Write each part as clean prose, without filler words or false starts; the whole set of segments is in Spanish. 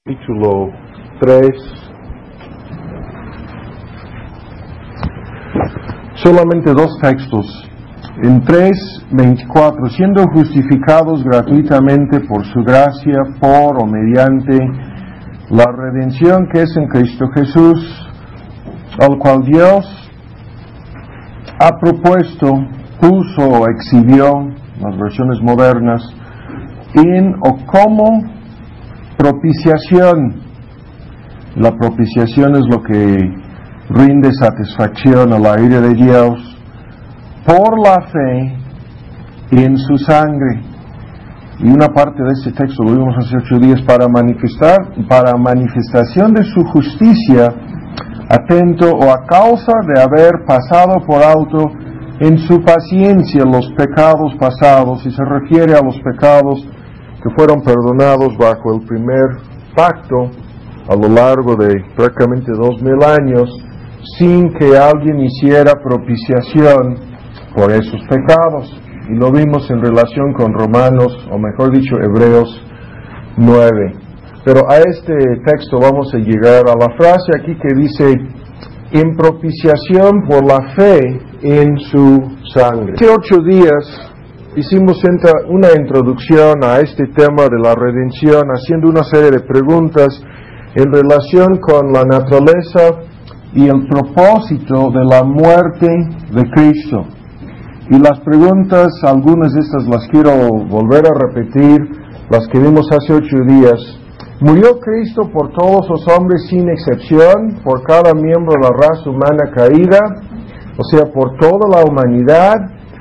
Capítulo 3. Solamente dos textos. En 3:24, siendo justificados gratuitamente por su gracia, por o mediante la redención que es en Cristo Jesús, al cual Dios ha propuesto, puso o exhibió, las versiones modernas, en o como propiciación. La propiciación es lo que rinde satisfacción a la ira de Dios por la fe en su sangre. Y una parte de este texto lo vimos hace 8 días, para manifestación de su justicia, atento o a causa de haber pasado por alto en su paciencia los pecados pasados, y se refiere a los pecados que fueron perdonados bajo el primer pacto a lo largo de prácticamente 2000 años, sin que alguien hiciera propiciación por esos pecados. Y lo vimos en relación con Romanos, o mejor dicho, Hebreos 9. Pero a este texto vamos a llegar a la frase aquí que dice, en propiciación por la fe en su sangre. Hace 8 días hicimos una introducción a este tema de la redención, haciendo una serie de preguntas en relación con la naturaleza y el propósito de la muerte de Cristo. Y las preguntas, algunas de estas las quiero volver a repetir, las que vimos hace 8 días. ¿Murió Cristo por todos los hombres sin excepción, por cada miembro de la raza humana caída, o sea, por toda la humanidad?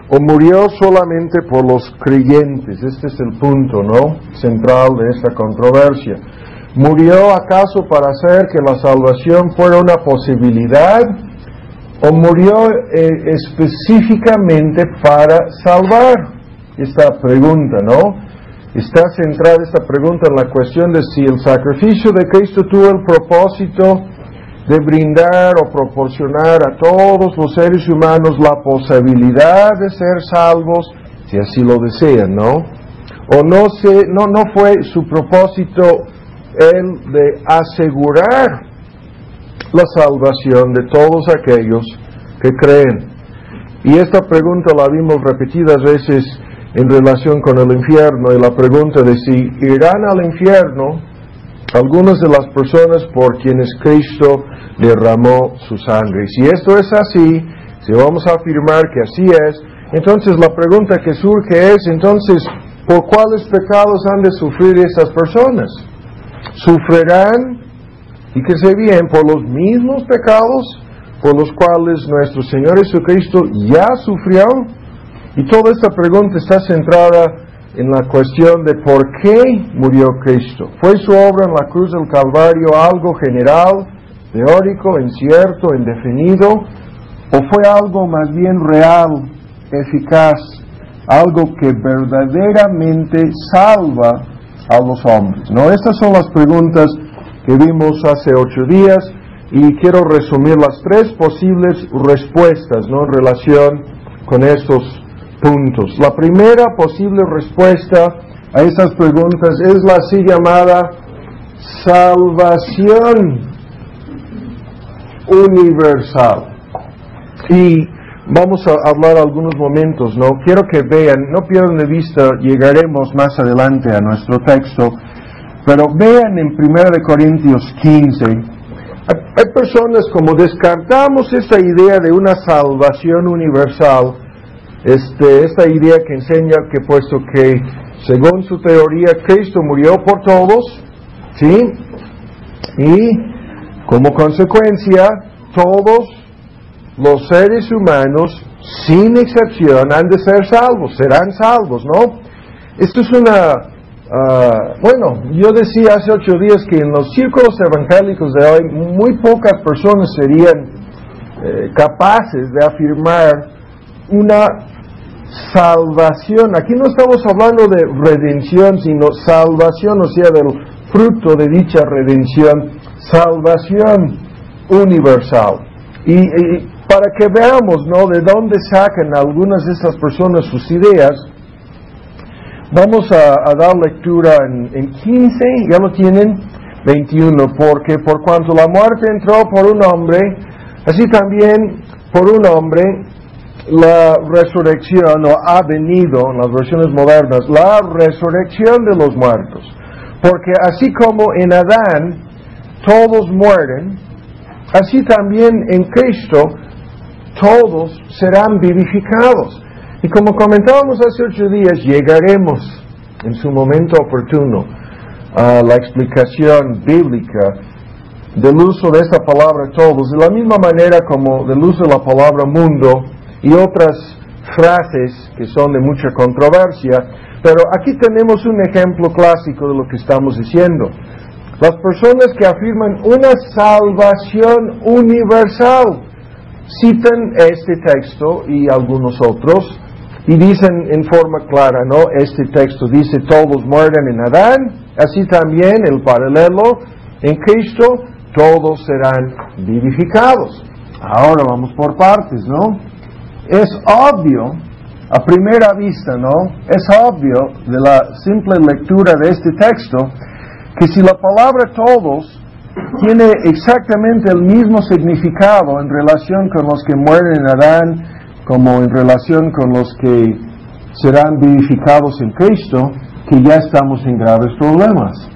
¿O murió solamente por los creyentes? Este es el punto, ¿no?, central de esta controversia. ¿Murió acaso para hacer que la salvación fuera una posibilidad? ¿O murió específicamente para salvar? Esta pregunta, ¿no? Está centrada esta pregunta en la cuestión de si el sacrificio de Cristo tuvo el propósito de brindar o proporcionar a todos los seres humanos la posibilidad de ser salvos, si así lo desean, ¿no? O no fue su propósito el de asegurar la salvación de todos aquellos que creen. Y esta pregunta la vimos repetidas veces en relación con el infierno, y la pregunta de si irán al infierno algunas de las personas por quienes Cristo derramó su sangre. Y si esto es así, si vamos a afirmar que así es, entonces la pregunta que surge es, entonces, ¿por cuáles pecados han de sufrir esas personas? ¿Sufrirán, fíjese bien, por los mismos pecados por los cuales nuestro Señor Jesucristo ya sufrió? Y toda esta pregunta está centrada en la cuestión de por qué murió Cristo. ¿Fue su obra en la cruz del Calvario algo general, teórico, incierto, indefinido? ¿O fue algo más bien real, eficaz, algo que verdaderamente salva a los hombres? ¿No? Estas son las preguntas que vimos hace 8 días, y quiero resumir las 3 posibles respuestas, ¿no?, en relación con estos puntos. La primera posible respuesta a esas preguntas es la así llamada salvación universal. Y vamos a hablar algunos momentos, ¿no? Quiero que vean, no pierdan de vista, llegaremos más adelante a nuestro texto, pero vean en 1 Corintios 15, hay personas como descartamos esa idea de una salvación universal, esta idea que enseña que puesto que, según su teoría, Cristo murió por todos, ¿sí?, y como consecuencia, todos los seres humanos, sin excepción, han de ser salvos, serán salvos, ¿no? Esto es yo decía hace 8 días que en los círculos evangélicos de hoy, muy pocas personas serían capaces de afirmar una salvación. Aquí no estamos hablando de redención, sino salvación, o sea, del fruto de dicha redención, salvación universal. Y para que veamos, ¿no?, de dónde sacan algunas de esas personas sus ideas, vamos a dar lectura en 15, ya lo tienen, 21, porque por cuanto la muerte entró por un hombre, así también por un hombre la resurrección, o ha venido, en las versiones modernas, la resurrección de los muertos. Porque así como en Adán todos mueren, así también en Cristo todos serán vivificados. Y como comentábamos hace 8 días, llegaremos en su momento oportuno a la explicación bíblica del uso de esta palabra todos, de la misma manera como del uso de la palabra mundo y otras frases que son de mucha controversia. Pero aquí tenemos un ejemplo clásico de lo que estamos diciendo. Las personas que afirman una salvación universal citan este texto y algunos otros y dicen en forma clara, ¿no? Este texto dice todos mueren en Adán, así también el paralelo en Cristo, todos serán vivificados. Ahora vamos por partes, ¿no? Es obvio, a primera vista, ¿no? Es obvio de la simple lectura de este texto que si la palabra todos tiene exactamente el mismo significado en relación con los que mueren en Adán como en relación con los que serán vivificados en Cristo, que ya estamos en graves problemas.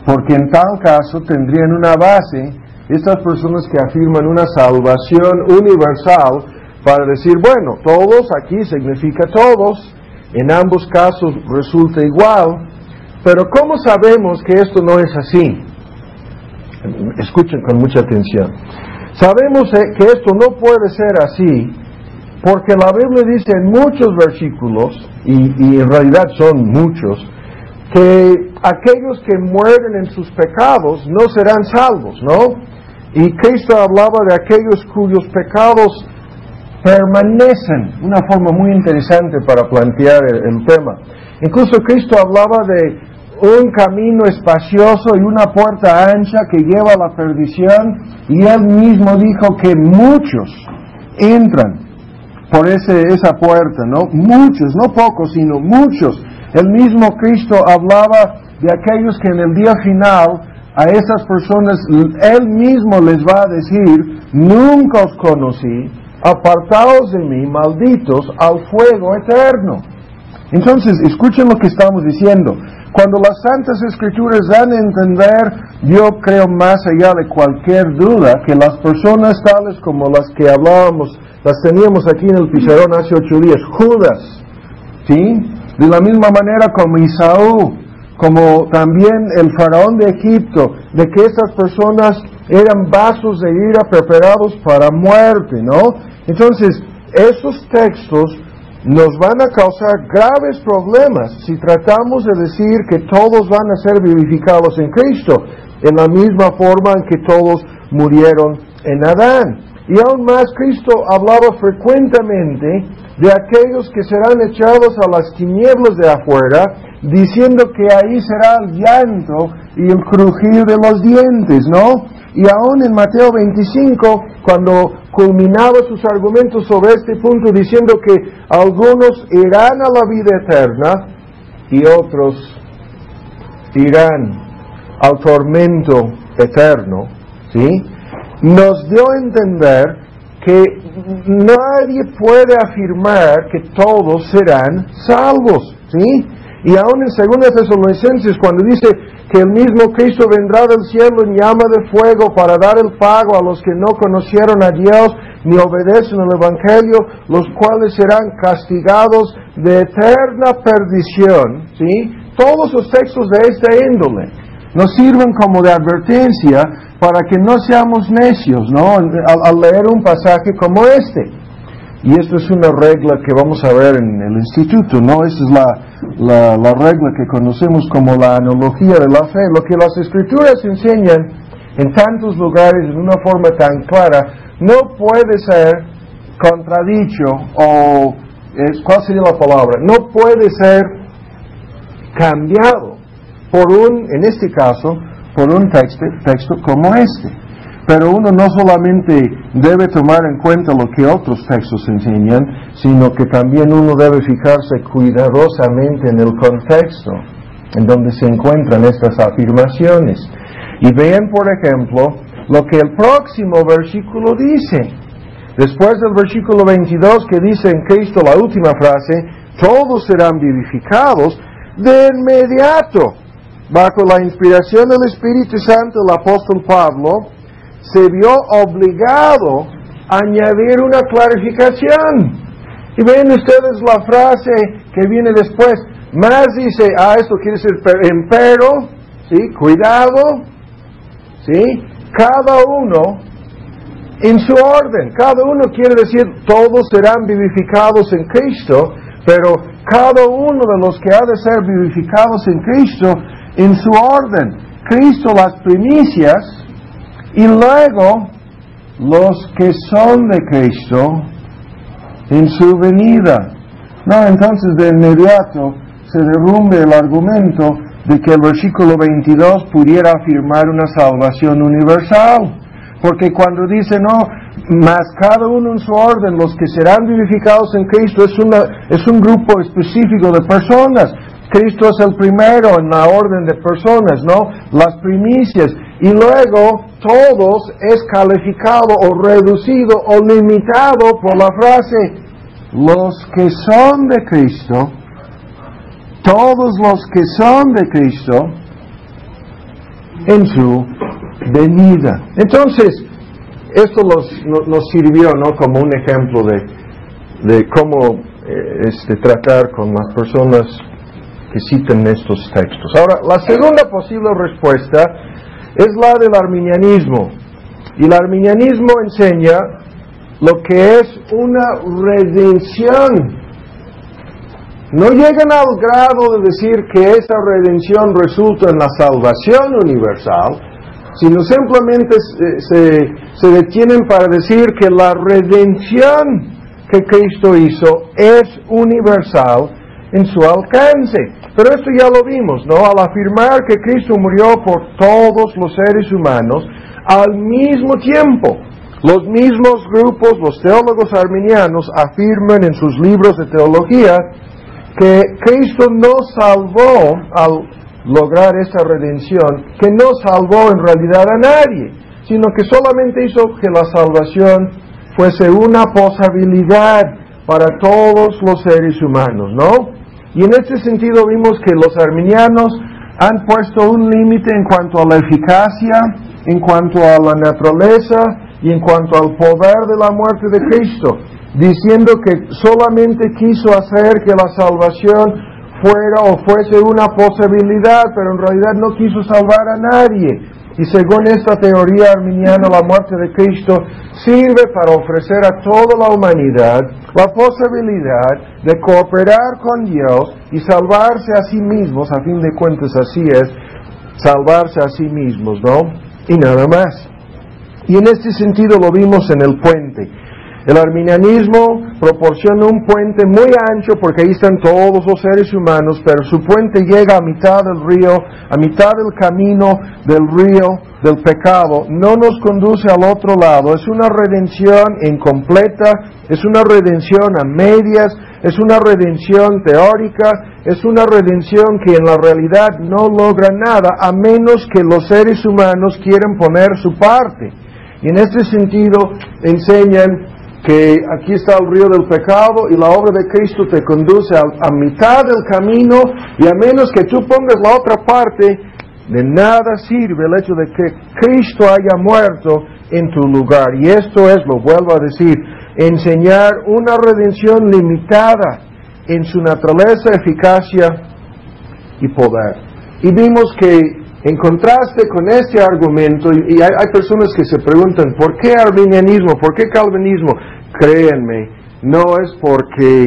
Porque en tal caso tendrían una base estas personas que afirman una salvación universal para decir, bueno, todos aquí significa todos, en ambos casos resulta igual, pero ¿cómo sabemos que esto no es así? Escuchen con mucha atención. Sabemos que esto no puede ser así porque la Biblia dice en muchos versículos, y en realidad son muchos, que aquellos que mueren en sus pecados no serán salvos, ¿no? Y Cristo hablaba de aquellos cuyos pecados permanecen, una forma muy interesante para plantear el tema. Incluso Cristo hablaba de un camino espacioso y una puerta ancha que lleva a la perdición, y Él mismo dijo que muchos entran por esa puerta, ¿no? Muchos, no pocos, sino muchos. El mismo Cristo hablaba de aquellos que en el día final a esas personas Él mismo les va a decir, nunca os conocí, apartaos de mí, malditos, al fuego eterno. Entonces, escuchen lo que estamos diciendo. Cuando las Santas Escrituras dan a entender, yo creo más allá de cualquier duda, que las personas tales como las que hablábamos, las teníamos aquí en el pizarrón hace 8 días, Judas, ¿sí? De la misma manera como Isaú, como también el faraón de Egipto, de que estas personas eran vasos de ira preparados para muerte, ¿no? Entonces, esos textos nos van a causar graves problemas si tratamos de decir que todos van a ser vivificados en Cristo, en la misma forma en que todos murieron en Adán. Y aún más, Cristo hablaba frecuentemente de aquellos que serán echados a las tinieblas de afuera, diciendo que ahí será el llanto y el crujir de los dientes, ¿no? Y aún en Mateo 25, cuando culminaba sus argumentos sobre este punto, diciendo que algunos irán a la vida eterna y otros irán al tormento eterno, ¿sí? Nos dio a entender que nadie puede afirmar que todos serán salvos, ¿sí? Y aún en 2 Tesalonicenses, cuando dice que el mismo Cristo vendrá del cielo en llama de fuego para dar el pago a los que no conocieron a Dios ni obedecen al Evangelio, los cuales serán castigados de eterna perdición, ¿sí? Todos los textos de esta índole nos sirven como de advertencia para que no seamos necios, ¿no? Al leer un pasaje como este. Y esto es una regla que vamos a ver en el instituto, ¿no? Esa es la regla que conocemos como la analogía de la fe. Lo que las Escrituras enseñan en tantos lugares de una forma tan clara no puede ser contradicho o, ¿cuál sería la palabra? No puede ser cambiado por en este caso, por un texto como este. Pero uno no solamente debe tomar en cuenta lo que otros textos enseñan, sino que también uno debe fijarse cuidadosamente en el contexto en donde se encuentran estas afirmaciones. Y vean, por ejemplo, lo que el próximo versículo dice. Después del versículo 22 que dice en Cristo la última frase, todos serán vivificados, de inmediato, bajo la inspiración del Espíritu Santo, el apóstol Pablo se vio obligado a añadir una clarificación. Y ven ustedes la frase que viene después. Más dice, esto quiere decir empero, ¿sí? Cuidado, ¿sí? Cada uno en su orden. Cada uno quiere decir, todos serán vivificados en Cristo, pero cada uno de los que ha de ser vivificados en Cristo, en su orden. Cristo las primicias, y luego los que son de Cristo en su venida. No, entonces de inmediato se derrumbe el argumento de que el versículo 22 pudiera afirmar una salvación universal. Porque cuando dice, no, más cada uno en su orden, los que serán vivificados en Cristo, es un grupo específico de personas. Cristo es el primero en la orden de personas, ¿no? Las primicias. Y luego, todos es calificado o reducido o limitado por la frase, los que son de Cristo, todos los que son de Cristo, en su venida. Entonces, esto nos sirvió, ¿no?, como un ejemplo de cómo tratar con las personas que citan estos textos. Ahora, la segunda posible respuesta es la del arminianismo. Y el arminianismo enseña lo que es una redención. No llegan al grado de decir que esa redención resulta en la salvación universal, sino simplemente se detienen para decir que la redención que Cristo hizo es universal en su alcance. Pero esto ya lo vimos, ¿no? Al afirmar que Cristo murió por todos los seres humanos, al mismo tiempo, los mismos grupos, los teólogos arminianos, afirman en sus libros de teología que Cristo no salvó al lograr esa redención, que no salvó en realidad a nadie, sino que solamente hizo que la salvación fuese una posibilidad para todos los seres humanos, ¿no? Y en este sentido vimos que los arminianos han puesto un límite en cuanto a la eficacia, en cuanto a la naturaleza y en cuanto al poder de la muerte de Cristo, diciendo que solamente quiso hacer que la salvación fuera o fuese una posibilidad, pero en realidad no quiso salvar a nadie. Y según esta teoría arminiana, la muerte de Cristo sirve para ofrecer a toda la humanidad la posibilidad de cooperar con Dios y salvarse a sí mismos. A fin de cuentas así es, salvarse a sí mismos, ¿no? Y nada más. Y en este sentido lo vimos en el puente. El arminianismo proporciona un puente muy ancho porque ahí están todos los seres humanos, pero su puente llega a mitad del río, a mitad del camino del río del pecado, no nos conduce al otro lado. Es una redención incompleta, es una redención a medias, es una redención teórica, es una redención que en la realidad no logra nada, a menos que los seres humanos quieran poner su parte. Y en este sentido enseñan que aquí está el río del pecado y la obra de Cristo te conduce a mitad del camino, y a menos que tú pongas la otra parte, de nada sirve el hecho de que Cristo haya muerto en tu lugar. Y esto es, lo vuelvo a decir, enseñar una redención limitada en su naturaleza, eficacia y poder. Y vimos que en contraste con este argumento, y hay personas que se preguntan, ¿por qué arminianismo? ¿Por qué calvinismo? Créanme, no es porque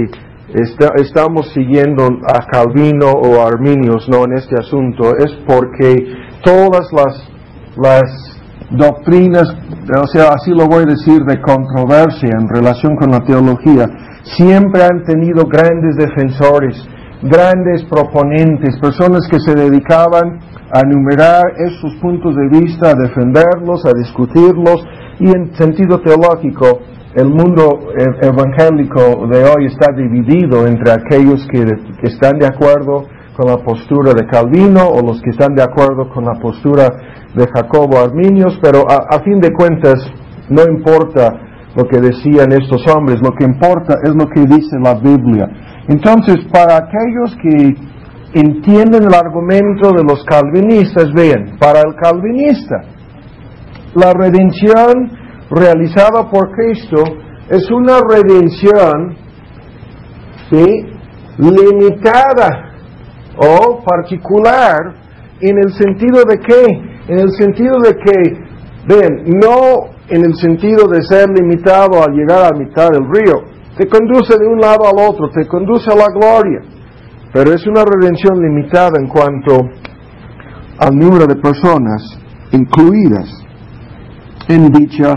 estamos siguiendo a Calvino o a Arminius, no, en este asunto, es porque todas las doctrinas, o sea, así lo voy a decir, de controversia en relación con la teología, siempre han tenido grandes defensores, grandes proponentes, personas que se dedicaban a enumerar esos puntos de vista, a defenderlos, a discutirlos. Y en sentido teológico, el mundo evangélico de hoy está dividido entre aquellos que están de acuerdo con la postura de Calvino o los que están de acuerdo con la postura de Jacobo Arminius, pero a fin de cuentas no importa lo que decían estos hombres, lo que importa es lo que dice la Biblia. Entonces, para aquellos que entienden el argumento de los calvinistas, vean, para el calvinista, la redención realizada por Cristo es una redención, ¿sí?, limitada o particular, en el sentido de ¿qué? En el sentido de que, ven, no en el sentido de ser limitado al llegar a la mitad del río, te conduce de un lado al otro, te conduce a la gloria, pero es una redención limitada en cuanto al número de personas incluidas en dicha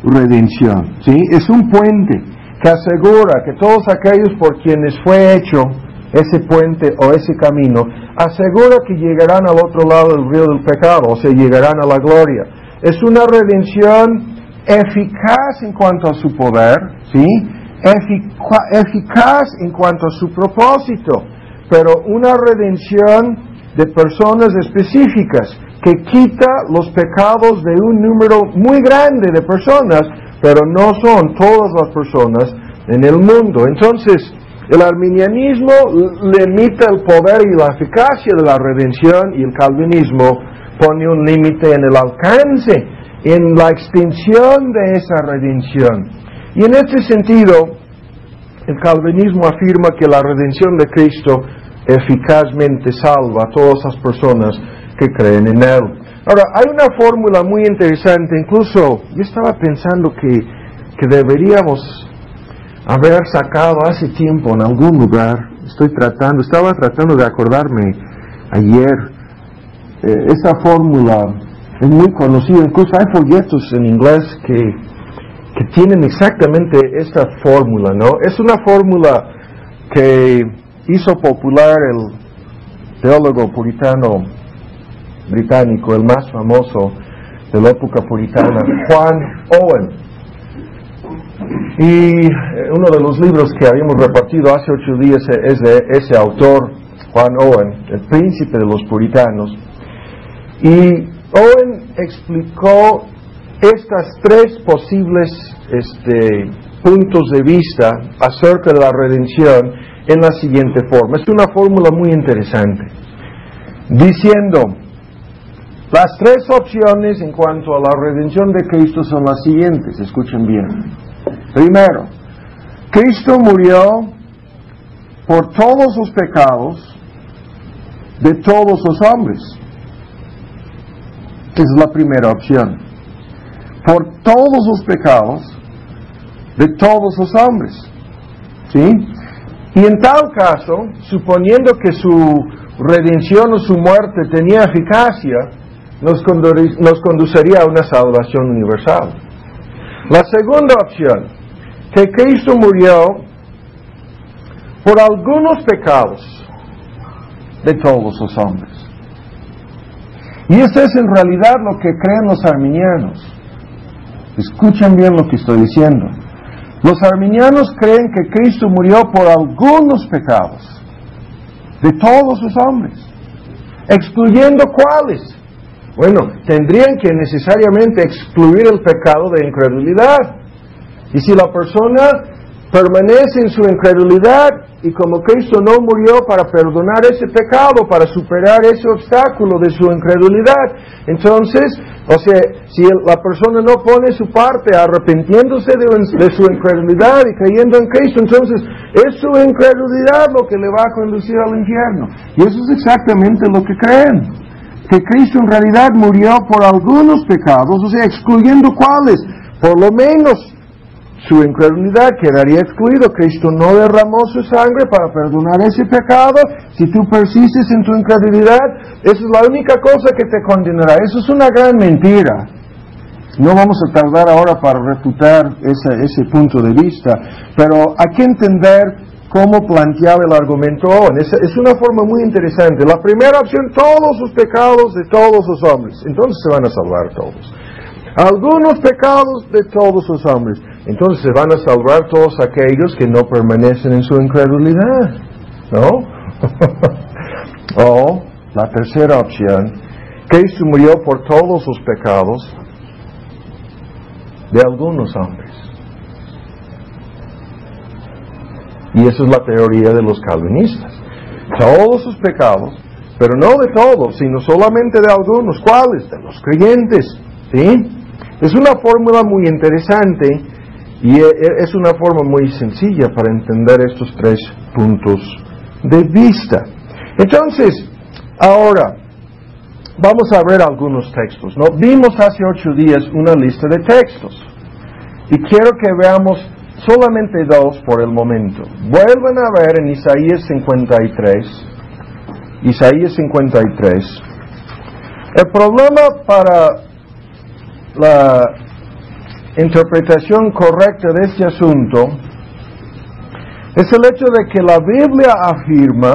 redención, ¿sí? Es un puente que asegura que todos aquellos por quienes fue hecho ese puente o ese camino, asegura que llegarán al otro lado del río del pecado, o sea, llegarán a la gloria. Es una redención eficaz en cuanto a su poder, ¿sí?, eficaz en cuanto a su propósito, pero una redención de personas específicas que quita los pecados de un número muy grande de personas, pero no son todas las personas en el mundo. Entonces, el arminianismo limita el poder y la eficacia de la redención, y el calvinismo pone un límite en el alcance, en la extensión de esa redención. Y en este sentido, el calvinismo afirma que la redención de Cristo eficazmente salva a todas las personas que creen en Él. Ahora, hay una fórmula muy interesante, incluso yo estaba pensando que deberíamos haber sacado hace tiempo en algún lugar, estaba tratando de acordarme ayer, esa fórmula es muy conocida, incluso hay folletos en inglés que tienen exactamente esta fórmula, ¿no? Es una fórmula que hizo popular el teólogo puritano británico, el más famoso de la época puritana, John Owen. Y uno de los libros que habíamos repartido hace 8 días es de ese autor, John Owen, el príncipe de los puritanos. Y Owen explicó estas 3 posibles puntos de vista acerca de la redención en la siguiente forma. Es una fórmula muy interesante, diciendo: las 3 opciones en cuanto a la redención de Cristo son las siguientes, escuchen bien. Primero, Cristo murió por todos los pecados de todos los hombres. Esa es la primera opción. Por todos los pecados de todos los hombres. ¿Sí? Y en tal caso, suponiendo que su redención o su muerte tenía eficacia, nos conduciría a una salvación universal. La segunda opción, que Cristo murió por algunos pecados de todos los hombres. Y eso es en realidad lo que creen los arminianos. Escuchen bien lo que estoy diciendo. Los arminianos creen que Cristo murió por algunos pecados de todos los hombres, excluyendo ¿cuáles? Bueno, tendrían que necesariamente excluir el pecado de incredulidad. Y si la persona permanece en su incredulidad, y como Cristo no murió para perdonar ese pecado, para superar ese obstáculo de su incredulidad, entonces, o sea, si la persona no pone su parte arrepintiéndose de su incredulidad y creyendo en Cristo, entonces es su incredulidad lo que le va a conducir al infierno. Y eso es exactamente lo que creen, que Cristo en realidad murió por algunos pecados, o sea, excluyendo cuáles, por lo menos su incredulidad quedaría excluido. Cristo no derramó su sangre para perdonar ese pecado. Si tú persistes en tu incredulidad, esa es la única cosa que te condenará. Eso es una gran mentira. No vamos a tardar ahora para refutar ese punto de vista, pero hay que entender cómo planteaba el argumento Owen. Es una forma muy interesante. La primera opción, todos los pecados de todos los hombres. Entonces se van a salvar todos. Algunos pecados de todos los hombres. Entonces se van a salvar todos aquellos que no permanecen en su incredulidad, ¿no? O la tercera opción, Cristo murió por todos los pecados de algunos hombres. Y esa es la teoría de los calvinistas. Todos sus pecados, pero no de todos, sino solamente de algunos. ¿Cuáles? De los creyentes. ¿Sí? Es una fórmula muy interesante y es una forma muy sencilla para entender estos tres puntos de vista. Entonces, ahora, vamos a ver algunos textos, ¿no? Vimos hace 8 días una lista de textos y quiero que veamos solamente 2 por el momento. Vuelvan a ver en Isaías 53. Isaías 53. El problema para la interpretación correcta de este asunto es el hecho de que la Biblia afirma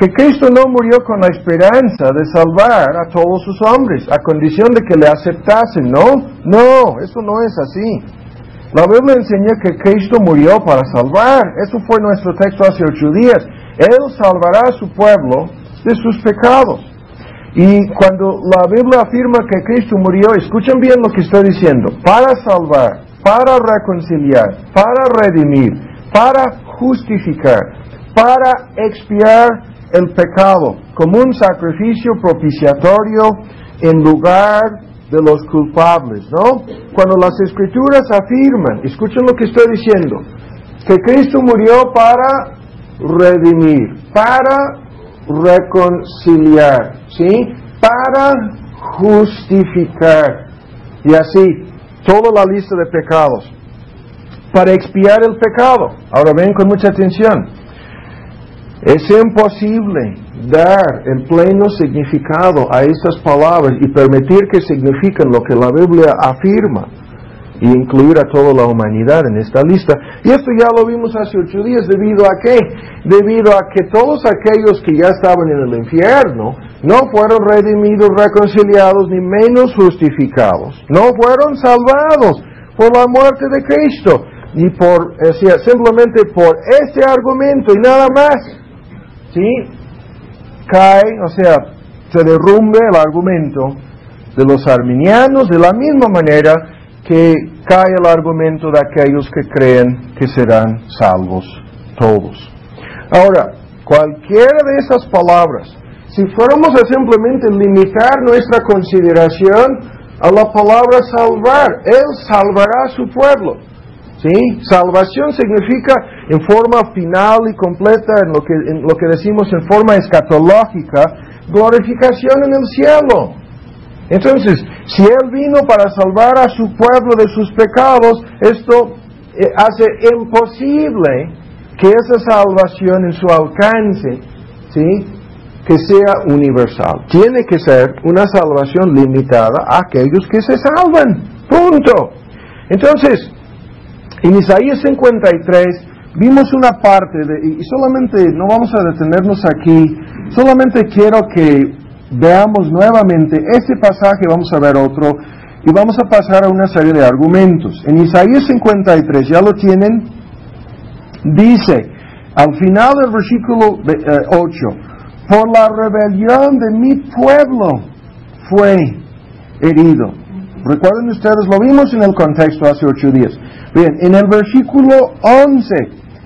que Cristo no murió con la esperanza de salvar a todos sus hombres, a condición de que le aceptasen, ¿no? No, eso no es así. La Biblia enseña que Cristo murió para salvar. Eso fue nuestro texto hace 8 días. Él salvará a su pueblo de sus pecados. Y cuando la Biblia afirma que Cristo murió, escuchen bien lo que estoy diciendo, para salvar, para reconciliar, para redimir, para justificar, para expiar el pecado, como un sacrificio propiciatorio en lugar de los culpables, ¿no? Cuando las Escrituras afirman, escuchen lo que estoy diciendo, que Cristo murió para redimir, para reconciliar, ¿sí? Para justificar, y así, toda la lista de pecados, para expiar el pecado. Ahora ven con mucha atención. Es imposible dar el pleno significado a estas palabras y permitir que signifiquen lo que la Biblia afirma y incluir a toda la humanidad en esta lista. Y esto ya lo vimos hace 8 días. ¿Debido a qué? Debido a que todos aquellos que ya estaban en el infierno no fueron redimidos, reconciliados, ni menos justificados. No fueron salvados por la muerte de Cristo. Y simplemente por este argumento y nada más. ¿Sí? Cae, se derrumbe el argumento de los arminianos de la misma manera que cae el argumento de aquellos que creen que serán salvos todos. Ahora, cualquiera de esas palabras, si fuéramos a simplemente limitar nuestra consideración a la palabra salvar, Él salvará a su pueblo. ¿Sí? Salvación significa en forma final y completa, en lo que decimos en forma escatológica, glorificación en el cielo. Entonces, si Él vino para salvar a su pueblo de sus pecados, esto hace imposible que esa salvación en su alcance, ¿sí?, que sea universal. Tiene que ser una salvación limitada a aquellos que se salvan. Punto. Entonces, en Isaías 53 vimos una parte y solamente no vamos a detenernos aquí, solamente quiero que veamos nuevamente este pasaje, vamos a ver otro y vamos a pasar a una serie de argumentos. En Isaías 53, ya lo tienen, dice al final del versículo 8, por la rebelión de mi pueblo fue herido. Recuerden ustedes, lo vimos en el contexto hace 8 días. Bien, en el versículo 11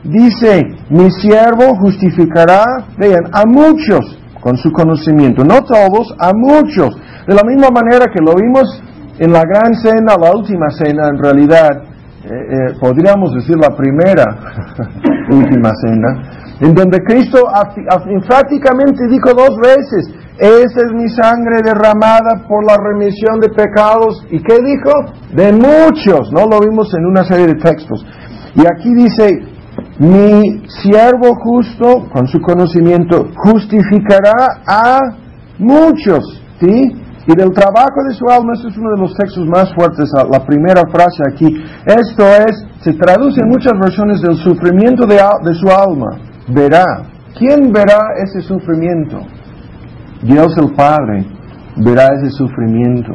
dice, mi siervo justificará, vean, a muchos con su conocimiento, no todos, a muchos. De la misma manera que lo vimos en la gran cena, la última cena, en realidad, podríamos decir la primera última cena, en donde Cristo enfáticamente dijo 2 veces, esa es mi sangre derramada por la remisión de pecados. ¿Y qué dijo? De muchos. No lo vimos en una serie de textos. Y aquí dice, mi siervo justo, con su conocimiento, justificará a muchos. ¿Sí? Y del trabajo de su alma, este es uno de los textos más fuertes, la primera frase aquí. Esto se traduce en muchas versiones del sufrimiento de su alma. Verá. ¿Quién verá ese sufrimiento? Dios el Padre verá ese sufrimiento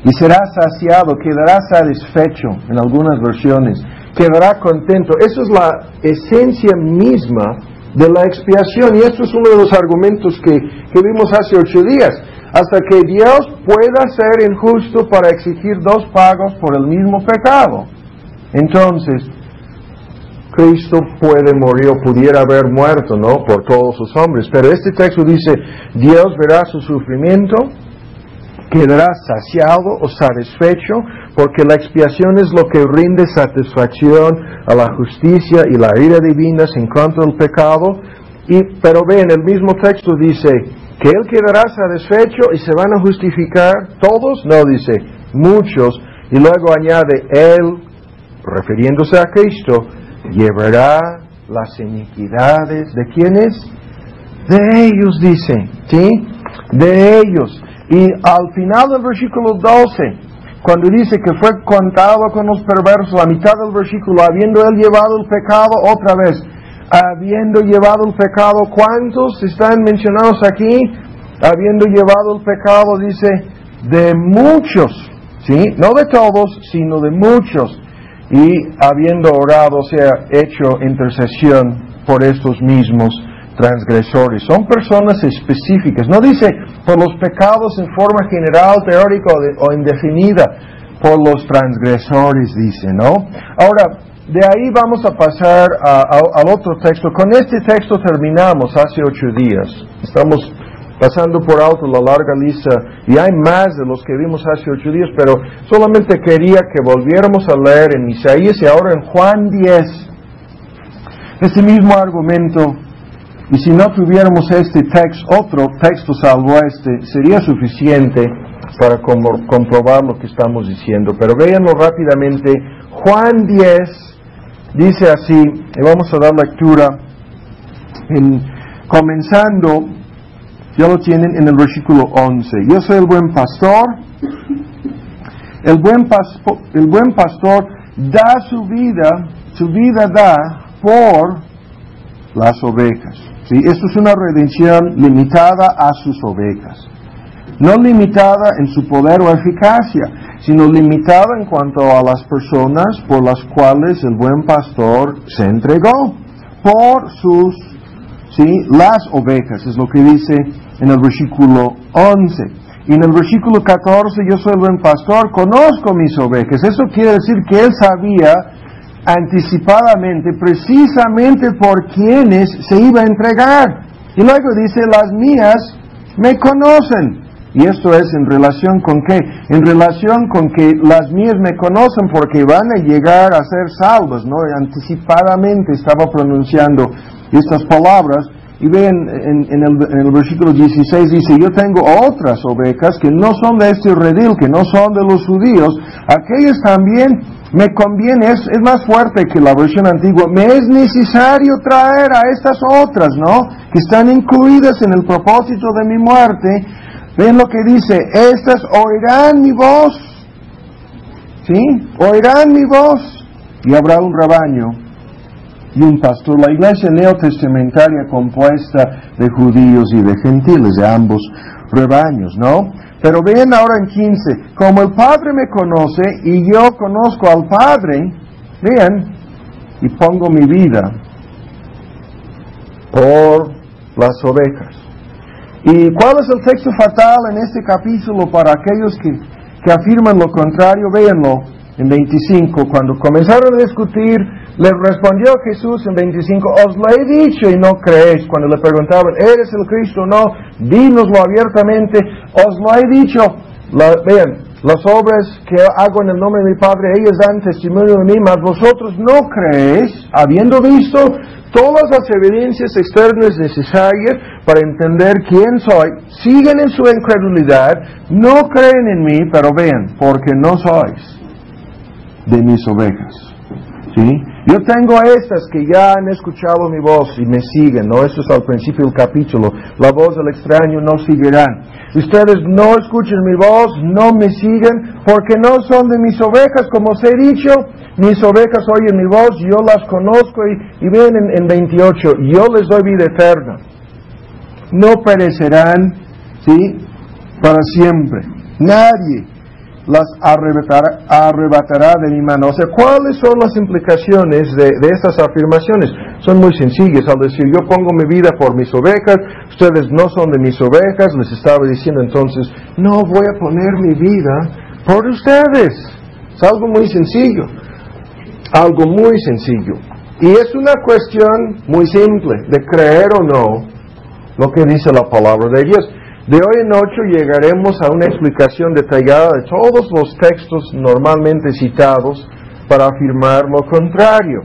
y será saciado, quedará satisfecho en algunas versiones, quedará contento. Eso es la esencia misma de la expiación. Y esto es uno de los argumentos que vimos hace 8 días. Hasta que Dios pueda ser injusto para exigir 2 pagos por el mismo pecado. Entonces, Cristo puede morir o pudiera haber muerto, ¿no?, por todos los hombres. Pero este texto dice, Dios verá su sufrimiento, quedará saciado o satisfecho, porque la expiación es lo que rinde satisfacción a la justicia y la ira divinas en cuanto al pecado. Pero vean, el mismo texto dice que Él quedará satisfecho y se van a justificar todos, no dice muchos, y luego añade, Él, refiriéndose a Cristo, llevará las iniquidades, ¿de quiénes? De ellos, dice, ¿sí? De ellos. Y al final del versículo 12, cuando dice que fue contado con los perversos, la mitad del versículo, habiendo Él llevado el pecado, otra vez, habiendo llevado el pecado, ¿cuántos están mencionados aquí? Habiendo llevado el pecado, dice, de muchos, ¿sí? No de todos, sino de muchos. Y habiendo orado, o sea, hecho intercesión por estos mismos transgresores. Son personas específicas. No dice por los pecados en forma general, teórica o indefinida. Por los transgresores, dice, ¿no? Ahora, de ahí vamos a pasar al otro texto. Con este texto terminamos hace 8 días. Estamos pasando por alto la larga lista, y hay más de los que vimos hace 8 días, pero solamente quería que volviéramos a leer en Isaías y ahora en Juan 10, este mismo argumento, y si no tuviéramos este texto, otro texto salvo este, sería suficiente para comprobar lo que estamos diciendo. Pero véanlo rápidamente. Juan 10 dice así, y vamos a dar lectura, comenzando. Ya lo tienen en el versículo 11. Yo soy el buen pastor. El buen pastor da su vida da por las ovejas. ¿Sí? Esto es una redención limitada a sus ovejas. No limitada en su poder o eficacia, sino limitada en cuanto a las personas por las cuales el buen pastor se entregó. Por sus, ¿sí?, las ovejas, es lo que dice en el versículo 11. Y en el versículo 14, yo soy el buen pastor, conozco mis ovejas. Eso quiere decir que Él sabía anticipadamente, precisamente por quienes se iba a entregar. Y luego dice, las mías me conocen. Y esto es en relación con ¿qué? En relación con que las mías me conocen porque van a llegar a ser salvos, ¿no? Anticipadamente estaba pronunciando estas palabras. Y ven, en el versículo 16 dice, yo tengo otras ovejas que no son de este redil, que no son de los judíos, aquellas también me conviene, es más fuerte que la versión antigua, me es necesario traer a estas otras, ¿no?, que están incluidas en el propósito de mi muerte. Ven lo que dice, estas oirán mi voz, ¿sí? Oirán mi voz, y habrá un rebaño y un pastor. La iglesia neotestamentaria compuesta de judíos y de gentiles, de ambos rebaños, ¿no? Pero vean ahora en 15, como el Padre me conoce y yo conozco al Padre, vean, y pongo mi vida por las ovejas. ¿Y cuál es el texto fatal en este capítulo para aquellos que afirman lo contrario? Véanlo en 25, cuando comenzaron a discutir, le respondió Jesús en 25, os lo he dicho y no creéis. Cuando le preguntaban, ¿eres el Cristo o no? Dínoslo abiertamente, os lo he dicho. Vean, las obras que hago en el nombre de mi Padre, ellas dan testimonio de mí, mas vosotros no creéis, habiendo visto todas las evidencias externas necesarias para entender quién soy, siguen en su incredulidad, no creen en mí, pero vean, porque no sois de mis ovejas. ¿Sí? Yo tengo estas que ya han escuchado mi voz y me siguen, ¿no? Esto es al principio del capítulo. La voz del extraño no seguirán. Ustedes no escuchan mi voz, no me siguen, porque no son de mis ovejas, como os he dicho. Mis ovejas oyen mi voz, yo las conozco, y ven en 28, yo les doy vida eterna. No perecerán, ¿sí?, para siempre. Nadie las arrebatará de mi mano. O sea, ¿cuáles son las implicaciones de estas afirmaciones? Son muy sencillas. Al decir, yo pongo mi vida por mis ovejas, ustedes no son de mis ovejas, les estaba diciendo entonces, no voy a poner mi vida por ustedes. Es algo muy sencillo. Algo muy sencillo. Y es una cuestión muy simple, de creer o no lo que dice la palabra de Dios. De hoy en ocho llegaremos a una explicación detallada de todos los textos normalmente citados para afirmar lo contrario.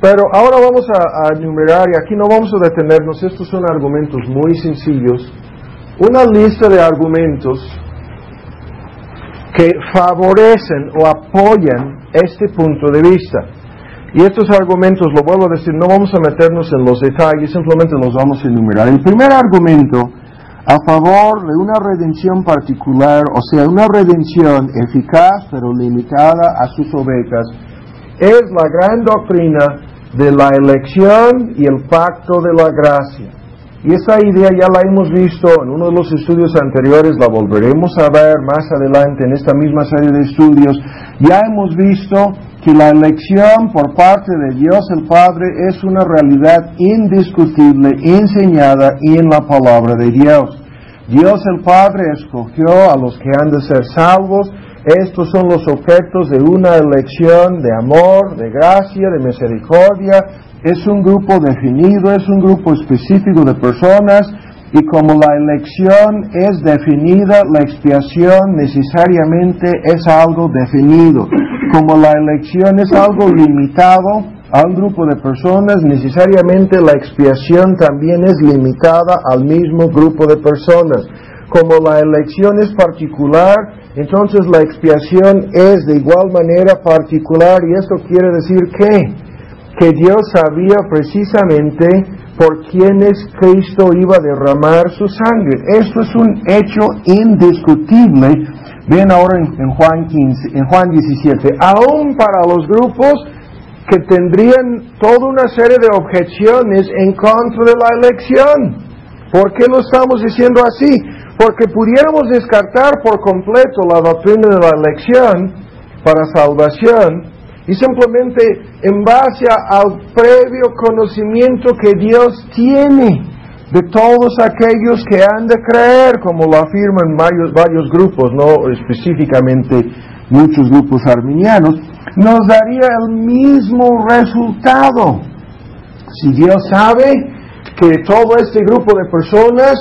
Pero ahora vamos a enumerar, y aquí no vamos a detenernos, estos son argumentos muy sencillos, una lista de argumentos que favorecen o apoyan este punto de vista. Y estos argumentos, lo vuelvo a decir, no vamos a meternos en los detalles, simplemente los vamos a enumerar. El primer argumento a favor de una redención particular, o sea, una redención eficaz pero limitada a sus ovejas, es la gran doctrina de la elección y el pacto de la gracia. Y esa idea ya la hemos visto en uno de los estudios anteriores, la volveremos a ver más adelante en esta misma serie de estudios. Ya hemos visto que la elección por parte de Dios el Padre es una realidad indiscutible, enseñada en la palabra de Dios. Dios el Padre escogió a los que han de ser salvos. Estos son los objetos de una elección de amor, de gracia, de misericordia. Es un grupo definido, es un grupo específico de personas, y como la elección es definida, la expiación necesariamente es algo definido. Como la elección es algo limitado a un grupo de personas, necesariamente la expiación también es limitada al mismo grupo de personas. Como la elección es particular, entonces la expiación es de igual manera particular, y esto quiere decir que Dios sabía precisamente por quienes Cristo iba a derramar su sangre. Esto es un hecho indiscutible. Ven ahora en Juan 17. Aún para los grupos que tendrían toda una serie de objeciones en contra de la elección. ¿Por qué lo estamos diciendo así? Porque pudiéramos descartar por completo la doctrina de la elección para salvación, y simplemente en base al previo conocimiento que Dios tiene de todos aquellos que han de creer, como lo afirman varios grupos, no específicamente muchos grupos arminianos, nos daría el mismo resultado. Si Dios sabe que todo este grupo de personas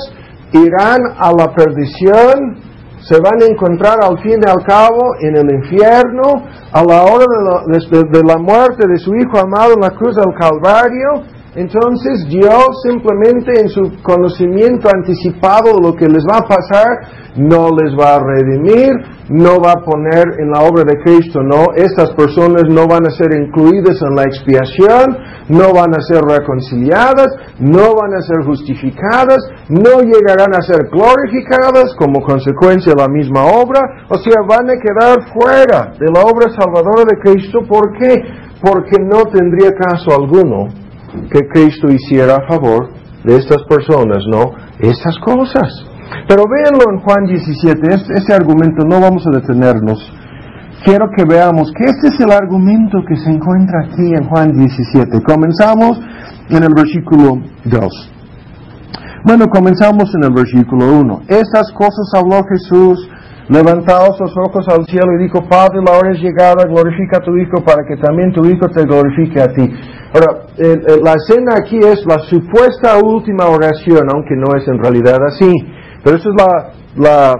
irán a la perdición, se van a encontrar al fin y al cabo en el infierno, a la hora de la muerte de su Hijo amado en la cruz del Calvario, entonces Dios simplemente en su conocimiento anticipado de lo que les va a pasar, no les va a redimir, no va a poner en la obra de Cristo, no, estas personas no van a ser incluidas en la expiación, no van a ser reconciliadas, no van a ser justificadas, no llegarán a ser glorificadas como consecuencia de la misma obra, o sea, van a quedar fuera de la obra salvadora de Cristo. ¿Por qué? Porque no tendría caso alguno que Cristo hiciera a favor de estas personas, ¿no? Estas cosas. Pero véanlo en Juan 17, este argumento, no vamos a detenernos. Quiero que veamos que este es el argumento que se encuentra aquí en Juan 17. Comenzamos en el versículo 2. Bueno, comenzamos en el versículo 1. Estas cosas habló Jesús, levantados los ojos al cielo, y dijo: Padre, la hora es llegada, glorifica a tu Hijo, para que también tu Hijo te glorifique a ti. Ahora, la escena aquí es la supuesta última oración, aunque no es en realidad así. Pero esa es la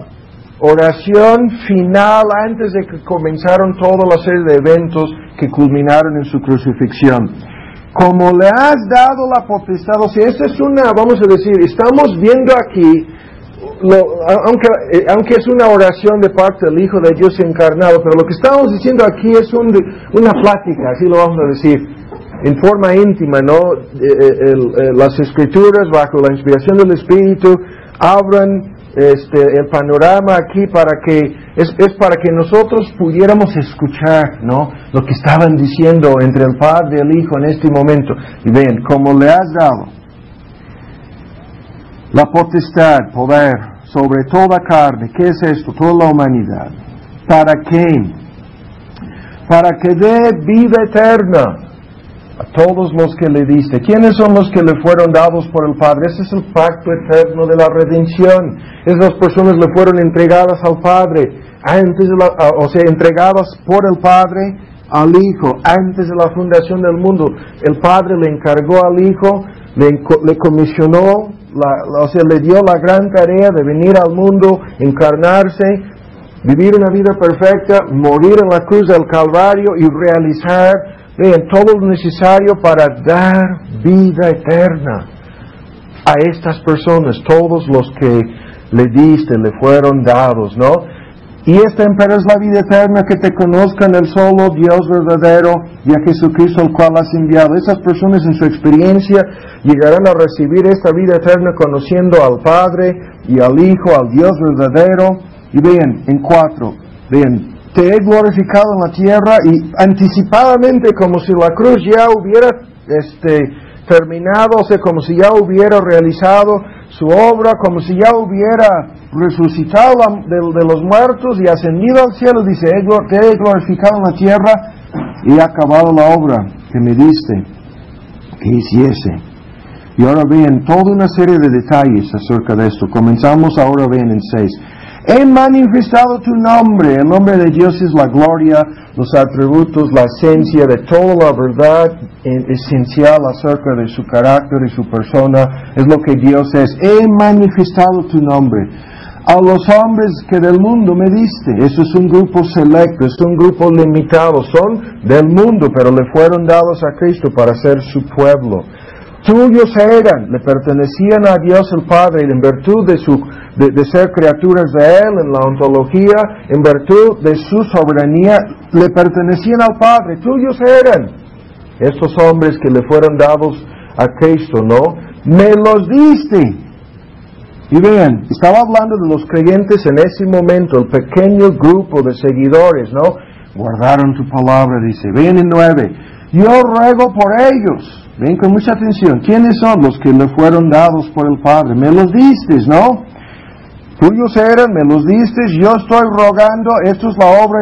oración final antes de que comenzaron toda la serie de eventos que culminaron en su crucifixión. Como le has dado la potestad, o sea, esta es una, vamos a decir, estamos viendo aquí, aunque es una oración de parte del Hijo de Dios encarnado, pero lo que estamos diciendo aquí es una plática, así lo vamos a decir, en forma íntima, ¿no? Las Escrituras, bajo la inspiración del Espíritu, abran el panorama aquí para que es para que nosotros pudiéramos escuchar, ¿no?, lo que estaban diciendo entre el Padre y el Hijo en este momento. Y ven, como le has dado la potestad, poder sobre toda carne. ¿Qué es esto? Toda la humanidad. ¿Para qué? Para que dé vida eterna a todos los que le diste. ¿Quiénes son los que le fueron dados por el Padre? Ese es el pacto eterno de la redención. Esas personas le fueron entregadas al Padre, entregadas por el Padre al Hijo, antes de la fundación del mundo. El Padre le encargó al Hijo, le comisionó, le dio la gran tarea de venir al mundo, encarnarse, vivir una vida perfecta, morir en la cruz del Calvario y realizar todo lo necesario para dar vida eterna a estas personas. Todos los que le diste le fueron dados, ¿no? Y esta empero es la vida eterna, que te conozcan el solo Dios verdadero y a Jesucristo al cual has enviado. Esas personas en su experiencia llegarán a recibir esta vida eterna conociendo al Padre y al Hijo, al Dios verdadero. Y vean, en 4, vean, te he glorificado en la tierra, y anticipadamente, como si la cruz ya hubiera terminado, como si ya hubiera realizado su obra, como si ya hubiera resucitado de los muertos y ascendido al cielo. Dice, te he glorificado en la tierra y he acabado la obra que me diste que hiciese. Y ahora vean toda una serie de detalles acerca de esto. Comenzamos ahora, vean en 6. He manifestado tu nombre. El nombre de Dios es la gloria, los atributos, la esencia de toda la verdad esencial acerca de su carácter y su persona. Es lo que Dios es. He manifestado tu nombre a los hombres que del mundo me diste. Eso es un grupo selecto, es un grupo limitado. Son del mundo, pero le fueron dados a Cristo para ser su pueblo. Tuyos eran, le pertenecían a Dios el Padre en virtud de ser criaturas de Él en la ontología, en virtud de su soberanía, le pertenecían al Padre. Tuyos eran estos hombres que le fueron dados a Cristo, ¿no? Me los diste. Y vean, estaba hablando de los creyentes en ese momento, el pequeño grupo de seguidores, ¿no? Guardaron tu palabra, dice. Vean en 9. Yo ruego por ellos. Ven con mucha atención. ¿Quiénes son los que le fueron dados por el Padre? Me los diste, ¿no? Tuyos eran, me los diste. Yo estoy rogando. Esto es la obra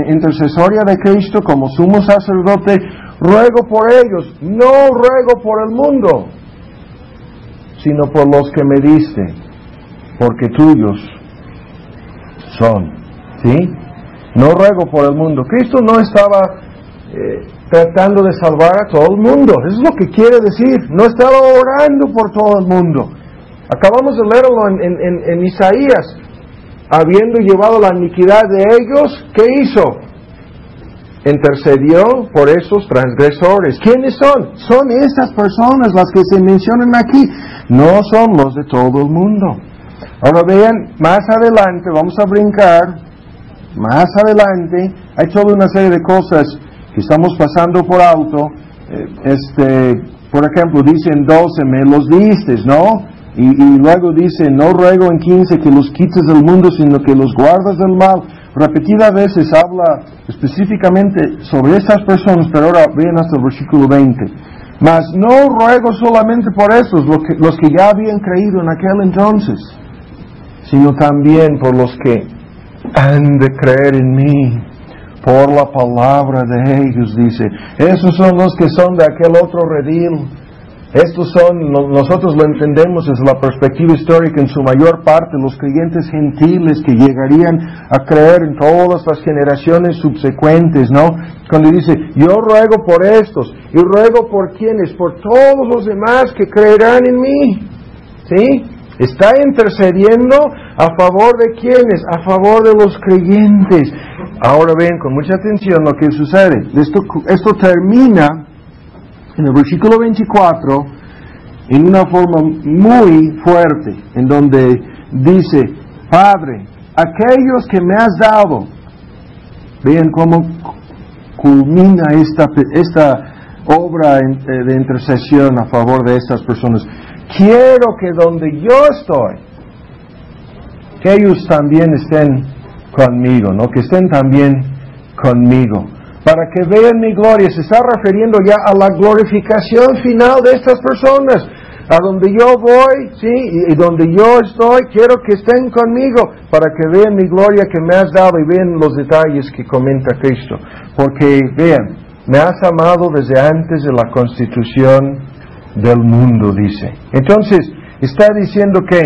intercesoria de Cristo como sumo sacerdote. Ruego por ellos. No ruego por el mundo, sino por los que me diste, porque tuyos son. ¿Sí? No ruego por el mundo. Cristo no estaba tratando de salvar a todo el mundo. Eso es lo que quiere decir. No estaba orando por todo el mundo. Acabamos de leerlo en Isaías. Habiendo llevado la iniquidad de ellos, ¿qué hizo? Intercedió por esos transgresores. ¿Quiénes son? Son esas personas las que se mencionan aquí. No son los de todo el mundo. Ahora vean, más adelante, vamos a brincar. Más adelante, hay toda una serie de cosas que estamos pasando por alto. Por ejemplo, dice en 12, me los diste, ¿no? Y luego dice, no ruego en 15 que los quites del mundo, sino que los guardas del mal. Repetidas veces habla específicamente sobre estas personas, pero ahora vean hasta el versículo 20. Mas no ruego solamente por estos, los que ya habían creído en aquel entonces, sino también por los que han de creer en mí, por la palabra de ellos, dice. Esos son los que son de aquel otro redil. Estos son, nosotros lo entendemos desde la perspectiva histórica, en su mayor parte los creyentes gentiles que llegarían a creer en todas las generaciones subsecuentes, ¿no? Cuando dice, yo ruego por estos, y ruego por quienes, por todos los demás que creerán en mí, ¿sí? Está intercediendo a favor de quienes, a favor de los creyentes. Ahora ven con mucha atención lo que sucede. Esto termina en el versículo 24, en una forma muy fuerte, en donde dice, Padre, aquellos que me has dado, vean cómo culmina esta obra de intercesión a favor de estas personas. Quiero que donde yo estoy, que ellos también estén conmigo, ¿no? Que estén también conmigo, para que vean mi gloria. Se está refiriendo ya a la glorificación final de estas personas. A donde yo voy, ¿sí? Y donde yo estoy, quiero que estén conmigo para que vean mi gloria que me has dado y vean los detalles que comenta Cristo. Porque, vean, me has amado desde antes de la constitución del mundo, dice. Entonces, está diciendo que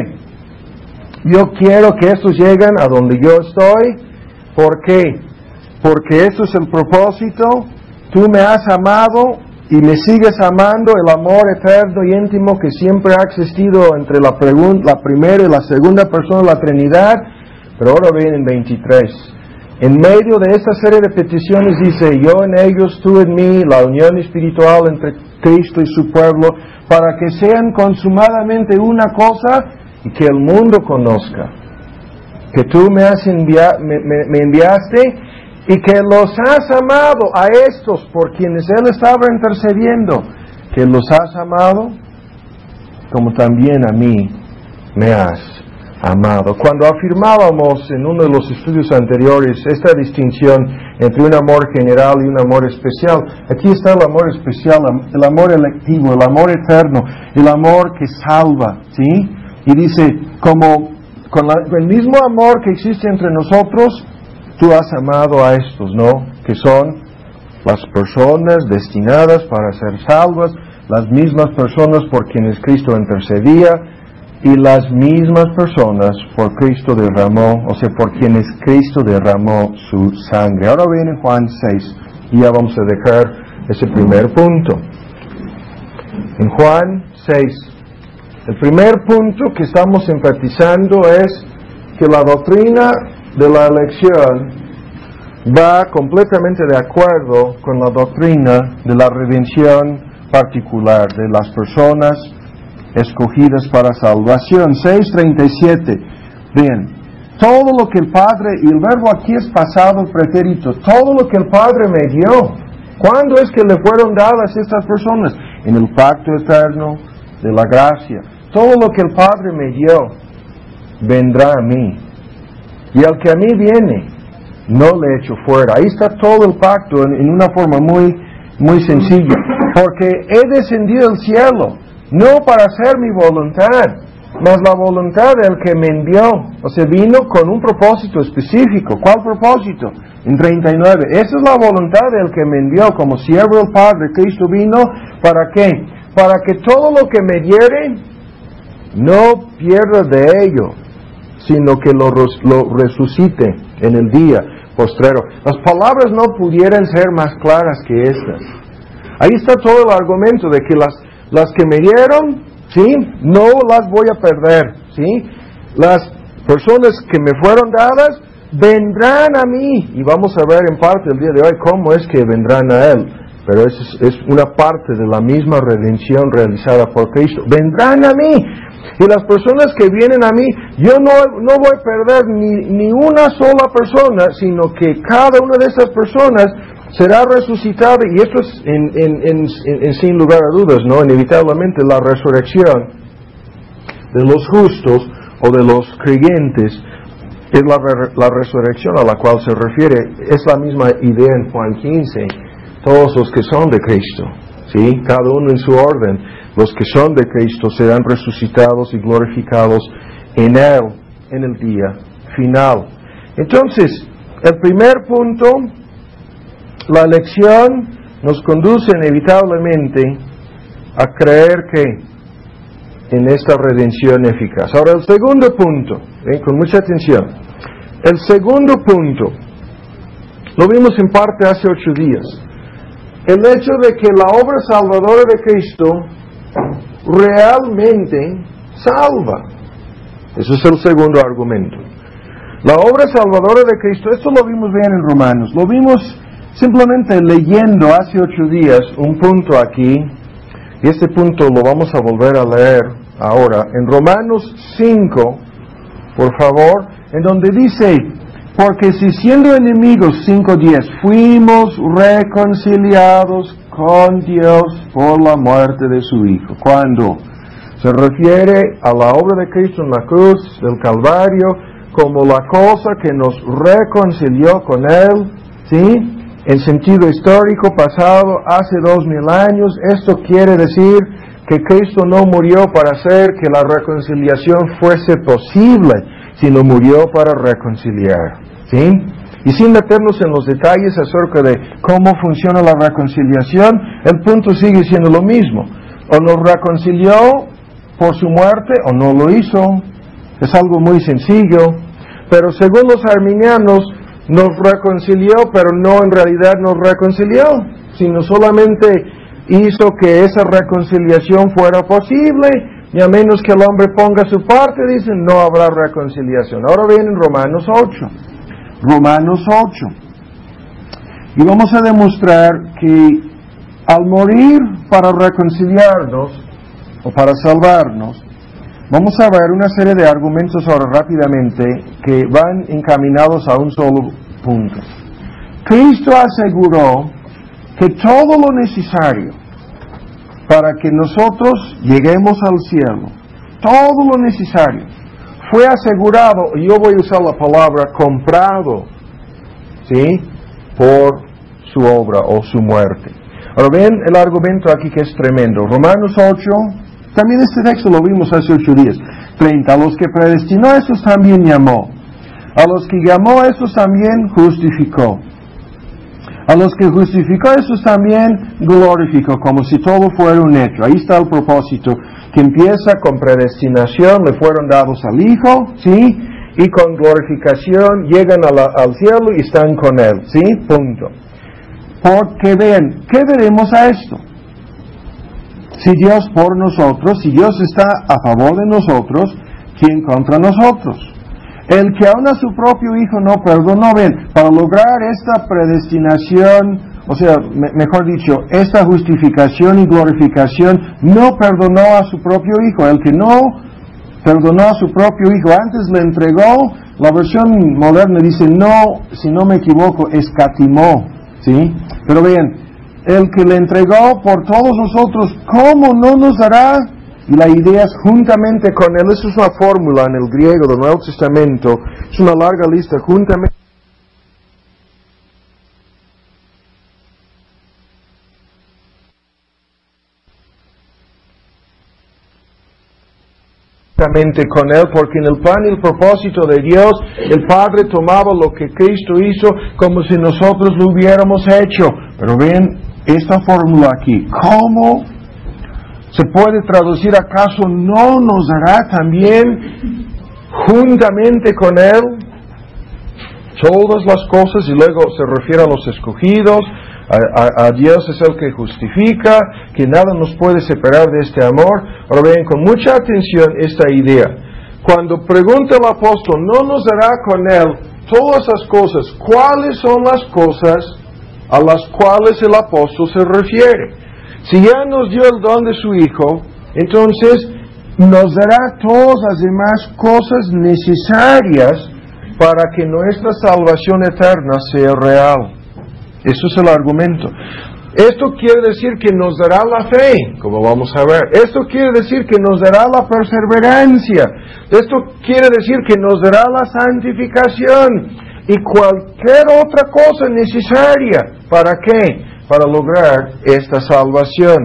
yo quiero que estos lleguen a donde yo estoy. ¿Por qué? Porque eso es el propósito. Tú me has amado y me sigues amando, el amor eterno y íntimo que siempre ha existido entre la primera y la segunda persona de la Trinidad. Pero ahora ven en 23. En medio de esta serie de peticiones dice, yo en ellos, tú en mí, la unión espiritual entre Cristo y su pueblo, para que sean consumadamente una cosa y que el mundo conozca que tú me enviaste y que los has amado a estos por quienes Él estaba intercediendo, que los has amado como también a mí me has amado. Cuando afirmábamos en uno de los estudios anteriores esta distinción entre un amor general y un amor especial, aquí está el amor especial, el amor electivo, el amor eterno, el amor que salva, ¿sí? Y dice, como con el mismo amor que existe entre nosotros, tú has amado a estos, ¿no? Que son las personas destinadas para ser salvas, las mismas personas por quienes Cristo intercedía y las mismas personas por Cristo derramó, o sea, por quienes Cristo derramó su sangre. Ahora viene Juan 6 y ya vamos a dejar ese primer punto. En Juan 6, el primer punto que estamos enfatizando es que la doctrina de la elección va completamente de acuerdo con la doctrina de la redención particular de las personas escogidas para salvación. 6:37. Bien, todo lo que el Padre, y el verbo aquí es pasado pretérito, todo lo que el Padre me dio. ¿Cuándo es que le fueron dadas estas personas? En el pacto eterno de la gracia. Todo lo que el Padre me dio vendrá a mí. Y al que a mí viene, no le echo fuera. Ahí está todo el pacto en una forma muy sencilla. Porque he descendido del cielo, no para hacer mi voluntad, mas la voluntad del que me envió. O sea, vino con un propósito específico. ¿Cuál propósito? En 39. Esa es la voluntad del que me envió, como siervo del Padre. Cristo vino, ¿para qué? Para que todo lo que me diere, no pierda de ello, sino que lo resucite en el día postrero. Las palabras no pudieran ser más claras que estas. Ahí está todo el argumento de que las que me dieron, ¿sí? No las voy a perder, ¿sí? Las personas que me fueron dadas vendrán a mí. Y vamos a ver en parte el día de hoy cómo es que vendrán a Él. Pero es una parte de la misma redención realizada por Cristo. Vendrán a mí. Y las personas que vienen a mí, yo no voy a perder ni una sola persona, sino que cada una de esas personas será resucitada. Y esto es en sin lugar a dudas, ¿no? Inevitablemente la resurrección de los justos o de los creyentes es la resurrección a la cual se refiere. Es la misma idea en Juan 15. Todos los que son de Cristo, ¿sí? Cada uno en su orden. Los que son de Cristo serán resucitados y glorificados en Él, en el día final. Entonces, el primer punto, la elección nos conduce inevitablemente a creer que en esta redención eficaz. Ahora, el segundo punto, con mucha atención. El segundo punto, lo vimos en parte hace 8 días. El hecho de que la obra salvadora de Cristo realmente salva. Ese es el segundo argumento. La obra salvadora de Cristo, esto lo vimos bien en Romanos. Lo vimos simplemente leyendo hace 8 días un punto aquí. Y este punto lo vamos a volver a leer ahora. En Romanos 5, por favor, en donde dice: porque si siendo enemigos, 5:10, fuimos reconciliados con Dios por la muerte de su Hijo. ¿Cuándo? Se refiere a la obra de Cristo en la cruz del Calvario como la cosa que nos reconcilió con Él, ¿sí? En sentido histórico pasado, hace 2000 años. Esto quiere decir que Cristo no murió para hacer que la reconciliación fuese posible, sino murió para reconciliar. ¿Sí? Y sin meternos en los detalles acerca de cómo funciona la reconciliación, el punto sigue siendo lo mismo. O nos reconcilió por su muerte o no lo hizo. Es algo muy sencillo. Pero según los arminianos, nos reconcilió, pero no en realidad nos reconcilió, sino solamente hizo que esa reconciliación fuera posible, y a menos que el hombre ponga su parte, dicen, no habrá reconciliación. Ahora viene Romanos 8. Romanos 8. Y vamos a demostrar que al morir para reconciliarnos, o para salvarnos, vamos a ver una serie de argumentos ahora rápidamente que van encaminados a un solo punto. Cristo aseguró que todo lo necesario para que nosotros lleguemos al cielo, todo lo necesario, fue asegurado, y yo voy a usar la palabra comprado, ¿sí?, por su obra o su muerte. Ahora ven el argumento aquí que es tremendo. Romanos 8, también este texto lo vimos hace 8 días. 30, a los que predestinó, a esos también llamó. A los que llamó, a esos también justificó. A los que justificó, a esos también glorificó, como si todo fuera un hecho. Ahí está el propósito, que empieza con predestinación, le fueron dados al Hijo, ¿sí? Y con glorificación llegan al cielo y están con Él, ¿sí? Punto. Porque vean, ¿qué veremos a esto? Si Dios por nosotros, si Dios está a favor de nosotros, ¿quién contra nosotros? El que aún a su propio Hijo no perdonó, ven, para lograr esta predestinación, o sea, mejor dicho, esta justificación y glorificación, no perdonó a su propio Hijo. El que no perdonó a su propio Hijo, antes le entregó, la versión moderna dice, no, si no me equivoco, escatimó, ¿sí? Pero vean, el que le entregó por todos nosotros, ¿cómo no nos dará? Y la idea es juntamente con Él. Esa es una fórmula en el griego del Nuevo Testamento. Es una larga lista. Juntamente con Él, porque en el plan y el propósito de Dios, el Padre tomaba lo que Cristo hizo como si nosotros lo hubiéramos hecho. Pero ven esta fórmula aquí. ¿Cómo se puede traducir? ¿Acaso no nos dará también juntamente con Él todas las cosas? Y luego se refiere a los escogidos. A Dios es el que justifica, que nada nos puede separar de este amor. Ahora vean con mucha atención esta idea. Cuando pregunta el apóstol, ¿no nos dará con Él todas las cosas? ¿Cuáles son las cosas a las cuales el apóstol se refiere? Si ya nos dio el don de su Hijo, entonces nos dará todas las demás cosas necesarias para que nuestra salvación eterna sea real. Eso es el argumento. Esto quiere decir que nos dará la fe, como vamos a ver. Esto quiere decir que nos dará la perseverancia. Esto quiere decir que nos dará la santificación y cualquier otra cosa necesaria. ¿Para qué? Para lograr esta salvación.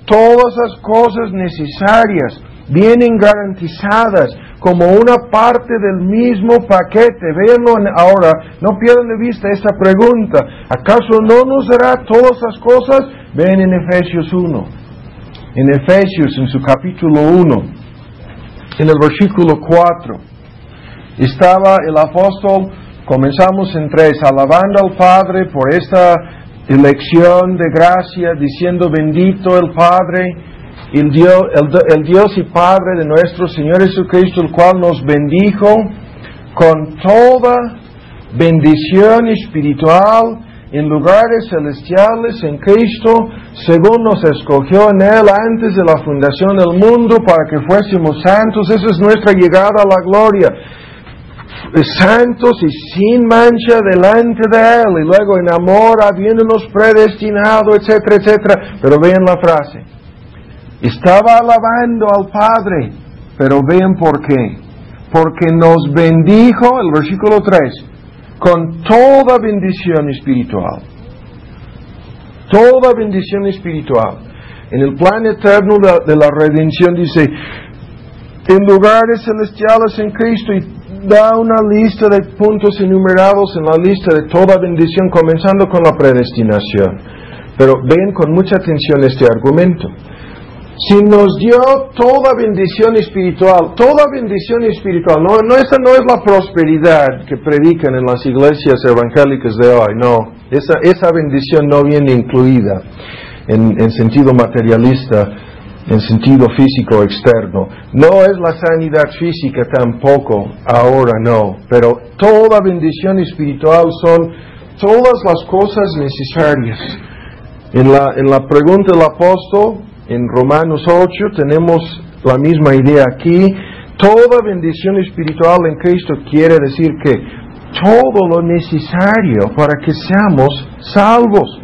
Todas las cosas necesarias vienen garantizadas como una parte del mismo paquete. Véanlo ahora, no pierdan de vista esta pregunta. ¿Acaso no nos dará todas las cosas? Ven en Efesios 1. En Efesios, en su capítulo 1, en el versículo 4, estaba el apóstol, comenzamos en 3, alabando al Padre por esta elección de gracia, diciendo bendito el Padre, el Dios y Padre de nuestro Señor Jesucristo, el cual nos bendijo con toda bendición espiritual en lugares celestiales en Cristo, según nos escogió en Él antes de la fundación del mundo, para que fuésemos santos. Esa es nuestra llegada a la gloria. Santos y sin mancha delante de Él, y luego en amor habiéndonos predestinado, etcétera, etcétera. Pero vean la frase. Estaba alabando al Padre, pero vean por qué. Porque nos bendijo, el versículo 3, con toda bendición espiritual. Toda bendición espiritual. En el plan eterno de la redención dice, en lugares celestiales en Cristo, y da una lista de puntos enumerados en la lista de toda bendición, comenzando con la predestinación. Pero ven con mucha atención este argumento. Si nos dio toda bendición espiritual, no, esa no es la prosperidad que predican en las iglesias evangélicas de hoy, no, esa bendición no viene incluida en sentido materialista, en sentido físico externo. No es la sanidad física tampoco, ahora no, pero toda bendición espiritual son todas las cosas necesarias. En la pregunta del apóstol, en Romanos 8, tenemos la misma idea aquí. Toda bendición espiritual en Cristo quiere decir que todo lo necesario para que seamos salvos.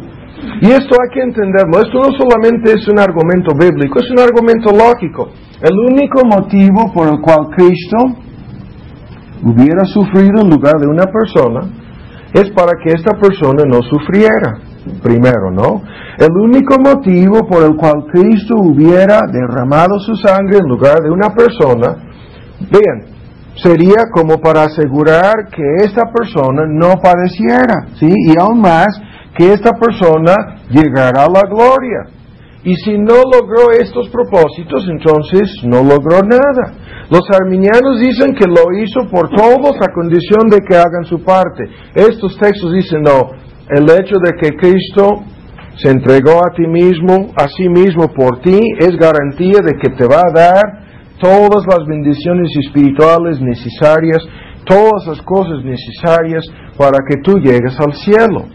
Y esto hay que entenderlo. Esto no solamente es un argumento bíblico, es un argumento lógico. El único motivo por el cual Cristo hubiera sufrido en lugar de una persona es para que esta persona no sufriera. Primero, ¿no? El único motivo por el cual Cristo hubiera derramado su sangre en lugar de una persona, vean, sería como para asegurar que esta persona no padeciera, ¿sí? Y aún más, que esta persona llegara a la gloria. Y si no logró estos propósitos, entonces no logró nada. Los arminianos dicen que lo hizo por todos a condición de que hagan su parte. Estos textos dicen no. El hecho de que Cristo se entregó a sí mismo por ti, es garantía de que te va a dar todas las bendiciones espirituales necesarias, todas las cosas necesarias para que tú llegues al cielo.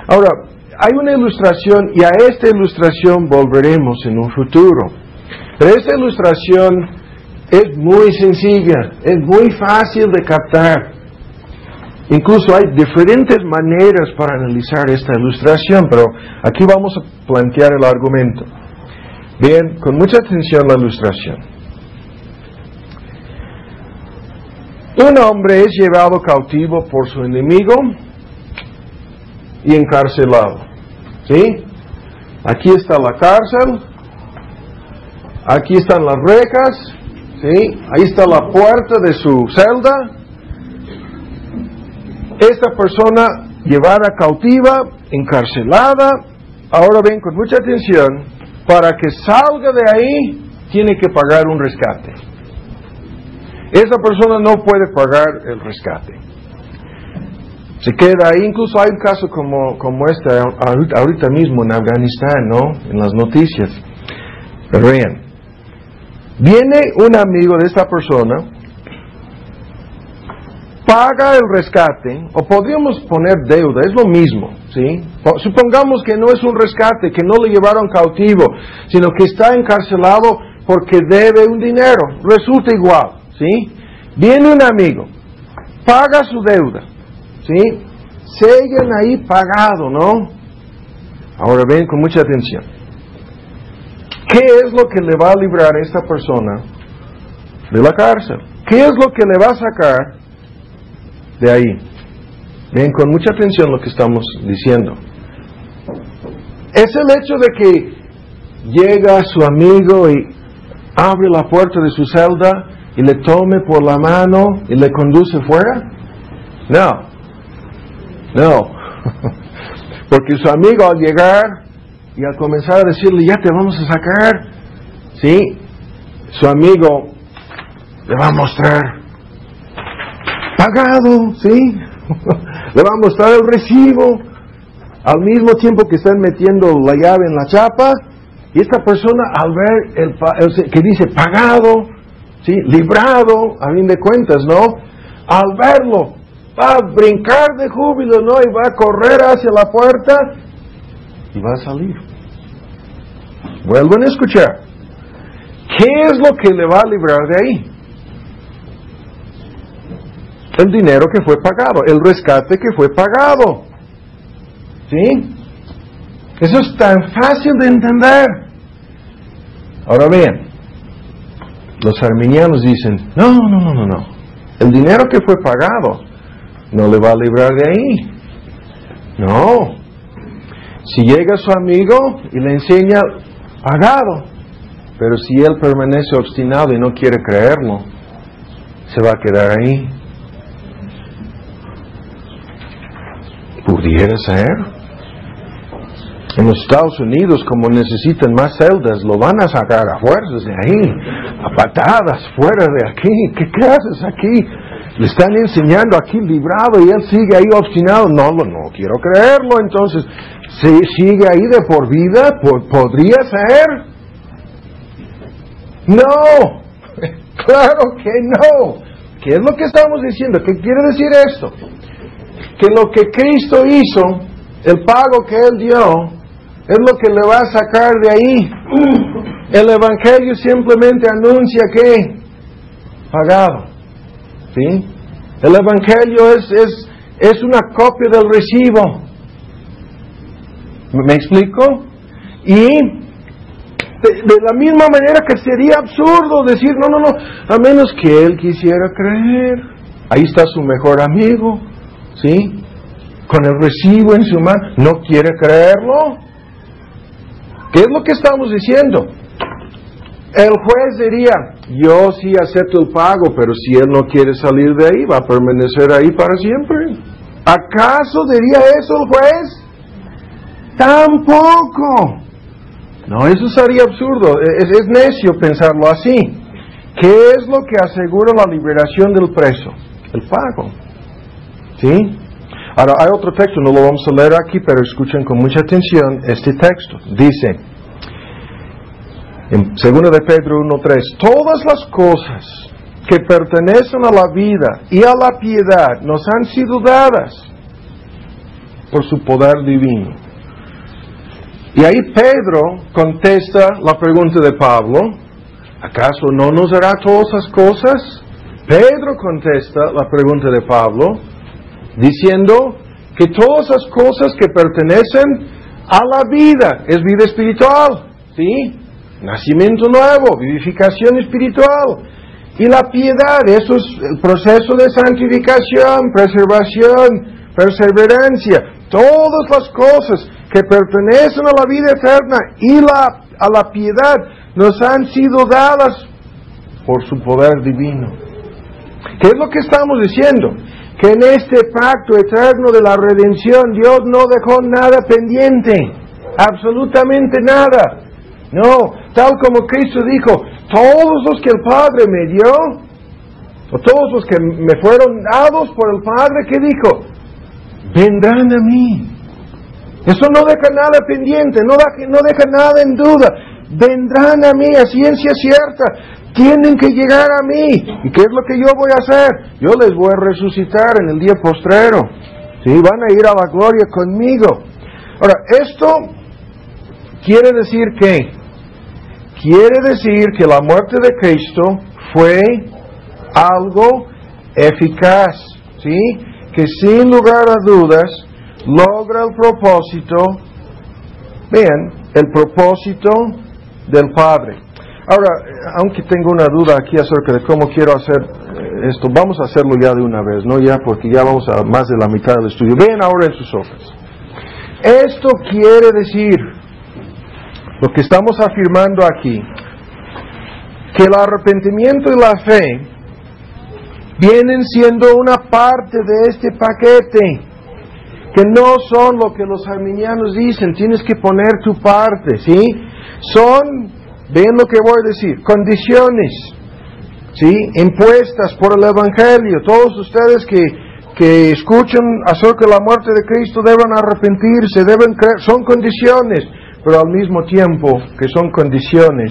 Ahora, hay una ilustración, y a esta ilustración volveremos en un futuro. Pero esta ilustración es muy sencilla, es muy fácil de captar. Incluso hay diferentes maneras para analizar esta ilustración, pero aquí vamos a plantear el argumento. Bien, con mucha atención la ilustración. Un hombre es llevado cautivo por su enemigo y encarcelado. ¿Sí? Aquí está la cárcel, aquí están las rejas, ¿sí? Ahí está la puerta de su celda. Esta persona llevada cautiva, encarcelada, ahora ven con mucha atención, para que salga de ahí, tiene que pagar un rescate. Esa persona no puede pagar el rescate. Se queda ahí, incluso hay un caso como este, ahorita mismo en Afganistán, ¿no? En las noticias. Pero vean, viene un amigo de esta persona, paga el rescate, o podríamos poner deuda, es lo mismo, ¿sí? Supongamos que no es un rescate, que no le llevaron cautivo, sino que está encarcelado porque debe un dinero, resulta igual, ¿sí? Viene un amigo, paga su deuda, ¿sí? Siguen ahí pagado, ¿no? Ahora ven con mucha atención. ¿Qué es lo que le va a librar a esta persona de la cárcel? ¿Qué es lo que le va a sacar de ahí? Ven con mucha atención lo que estamos diciendo. Es el hecho de que llega su amigo y abre la puerta de su celda y le tome por la mano y le conduce fuera. No. Porque su amigo al llegar y al comenzar a decirle, ya te vamos a sacar, ¿sí? Su amigo le va a mostrar pagado, ¿sí? Le va a mostrar el recibo, al mismo tiempo que están metiendo la llave en la chapa, y esta persona al ver que dice pagado, ¿sí? Librado, a fin de cuentas, ¿no? Al verlo, va a brincar de júbilo, ¿no? Y va a correr hacia la puerta y va a salir. Vuelvan a escuchar. ¿Qué es lo que le va a librar de ahí? El dinero que fue pagado, el rescate que fue pagado. ¿Sí? Eso es tan fácil de entender. Ahora vean, los arminianos dicen, no. El dinero que fue pagado no le va a librar de ahí. No. Si llega su amigo y le enseña pagado. Pero si él permanece obstinado y no quiere creerlo, se va a quedar ahí. Pudiera ser. En los Estados Unidos, como necesitan más celdas, lo van a sacar a fuerzas de ahí, a patadas, fuera de aquí. ¿Qué haces aquí? Le están enseñando aquí librado y él sigue ahí obstinado. No quiero creerlo. Entonces, si sigue ahí de por vida, ¿podría ser? No, claro que no. ¿Qué es lo que estamos diciendo? ¿Qué quiere decir esto? Que lo que Cristo hizo, el pago que Él dio, es lo que le va a sacar de ahí. El Evangelio simplemente anuncia que pagado. ¿Sí? El Evangelio es una copia del recibo. ¿Me explico? Y de la misma manera que sería absurdo decir, no, a menos que él quisiera creer. Ahí está su mejor amigo, ¿sí? Con el recibo en su mano, no quiere creerlo. ¿Qué es lo que estamos diciendo? El juez diría, yo sí acepto el pago, pero si él no quiere salir de ahí, va a permanecer ahí para siempre. ¿Acaso diría eso el juez? Tampoco. No, eso sería absurdo. Es necio pensarlo así. ¿Qué es lo que asegura la liberación del preso? El pago. ¿Sí? Ahora, hay otro texto, no lo vamos a leer aquí, pero escuchen con mucha atención este texto. Dice, en 2 de Pedro 1:3, todas las cosas que pertenecen a la vida y a la piedad nos han sido dadas por su poder divino. Y ahí Pedro contesta la pregunta de Pablo, ¿acaso no nos dará todas esas cosas? Pedro contesta la pregunta de Pablo, diciendo que todas esas cosas que pertenecen a la vida, es vida espiritual, ¿sí? Nacimiento nuevo, vivificación espiritual. Y la piedad, eso es el proceso de santificación, preservación, perseverancia. Todas las cosas que pertenecen a la vida eterna y a la piedad nos han sido dadas por su poder divino. ¿Qué es lo que estamos diciendo? Que en este pacto eterno de la redención Dios no dejó nada pendiente, absolutamente nada. No, tal como Cristo dijo, todos los que el Padre me dio, o todos los que me fueron dados por el Padre, ¿qué dijo? Vendrán a mí. Eso no deja nada pendiente, no deja nada en duda. Vendrán a mí a ciencia cierta. Tienen que llegar a mí. ¿Y qué es lo que yo voy a hacer? Yo les voy a resucitar en el día postrero. ¿Sí? Van a ir a la gloria conmigo. Ahora, esto quiere decir ¿qué? Quiere decir que la muerte de Cristo fue algo eficaz, ¿sí? Que sin lugar a dudas logra el propósito, vean, el propósito del Padre. Ahora, aunque tengo una duda aquí acerca de cómo quiero hacer esto, vamos a hacerlo ya de una vez, ¿no? Ya, porque ya vamos a más de la mitad del estudio. Vean ahora en sus hojas. Esto quiere decir, lo que estamos afirmando aquí, que el arrepentimiento y la fe vienen siendo una parte de este paquete, que no son lo que los arminianos dicen, tienes que poner tu parte, ¿sí? Son, ven lo que voy a decir, condiciones, ¿sí? Impuestas por el Evangelio. Todos ustedes que escuchan acerca de la muerte de Cristo deben arrepentirse, deben creer, son condiciones, pero al mismo tiempo que son condiciones,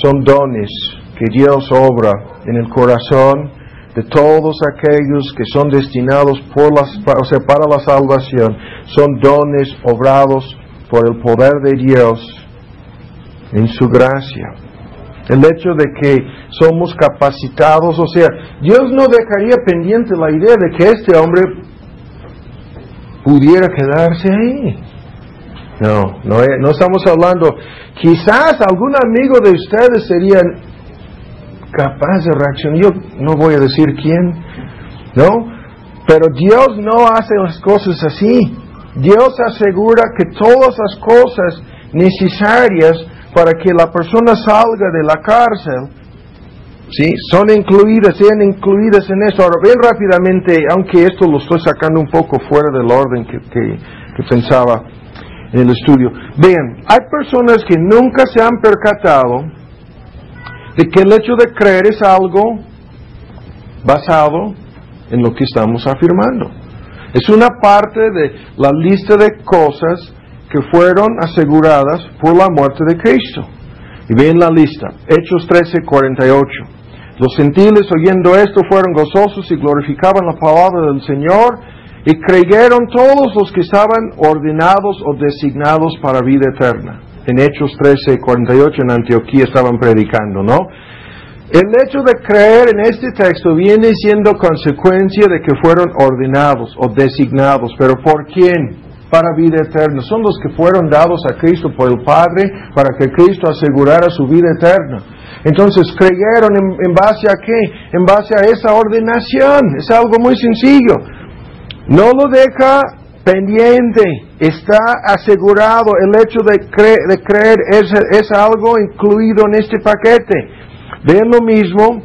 son dones que Dios obra en el corazón de todos aquellos que son destinados para la salvación. Son dones obrados por el poder de Dios en su gracia. El hecho de que somos capacitados, o sea, Dios no dejaría pendiente la idea de que este hombre pudiera quedarse ahí. No estamos hablando. Quizás algún amigo de ustedes sería capaz de reaccionar. Yo no voy a decir quién, ¿no? Pero Dios no hace las cosas así. Dios asegura que todas las cosas necesarias para que la persona salga de la cárcel, ¿sí? Sean incluidas en esto. Ahora, bien rápidamente, aunque esto lo estoy sacando un poco fuera del orden que pensaba en el estudio. Vean, hay personas que nunca se han percatado de que el hecho de creer es algo basado en lo que estamos afirmando. Es una parte de la lista de cosas que fueron aseguradas por la muerte de Cristo. Y ven la lista, Hechos 13:48. Los gentiles oyendo esto fueron gozosos y glorificaban la palabra del Señor, y creyeron todos los que estaban ordenados o designados para vida eterna. En Hechos 13:48 en Antioquía estaban predicando, ¿no? El hecho de creer en este texto viene siendo consecuencia de que fueron ordenados o designados. ¿Pero por quién? Para vida eterna. Son los que fueron dados a Cristo por el Padre para que Cristo asegurara su vida eterna. Entonces, creyeron en base a ¿qué? En base a esa ordenación. Es algo muy sencillo. No lo deja pendiente. Está asegurado. El hecho de creer es algo incluido en este paquete. Vean lo mismo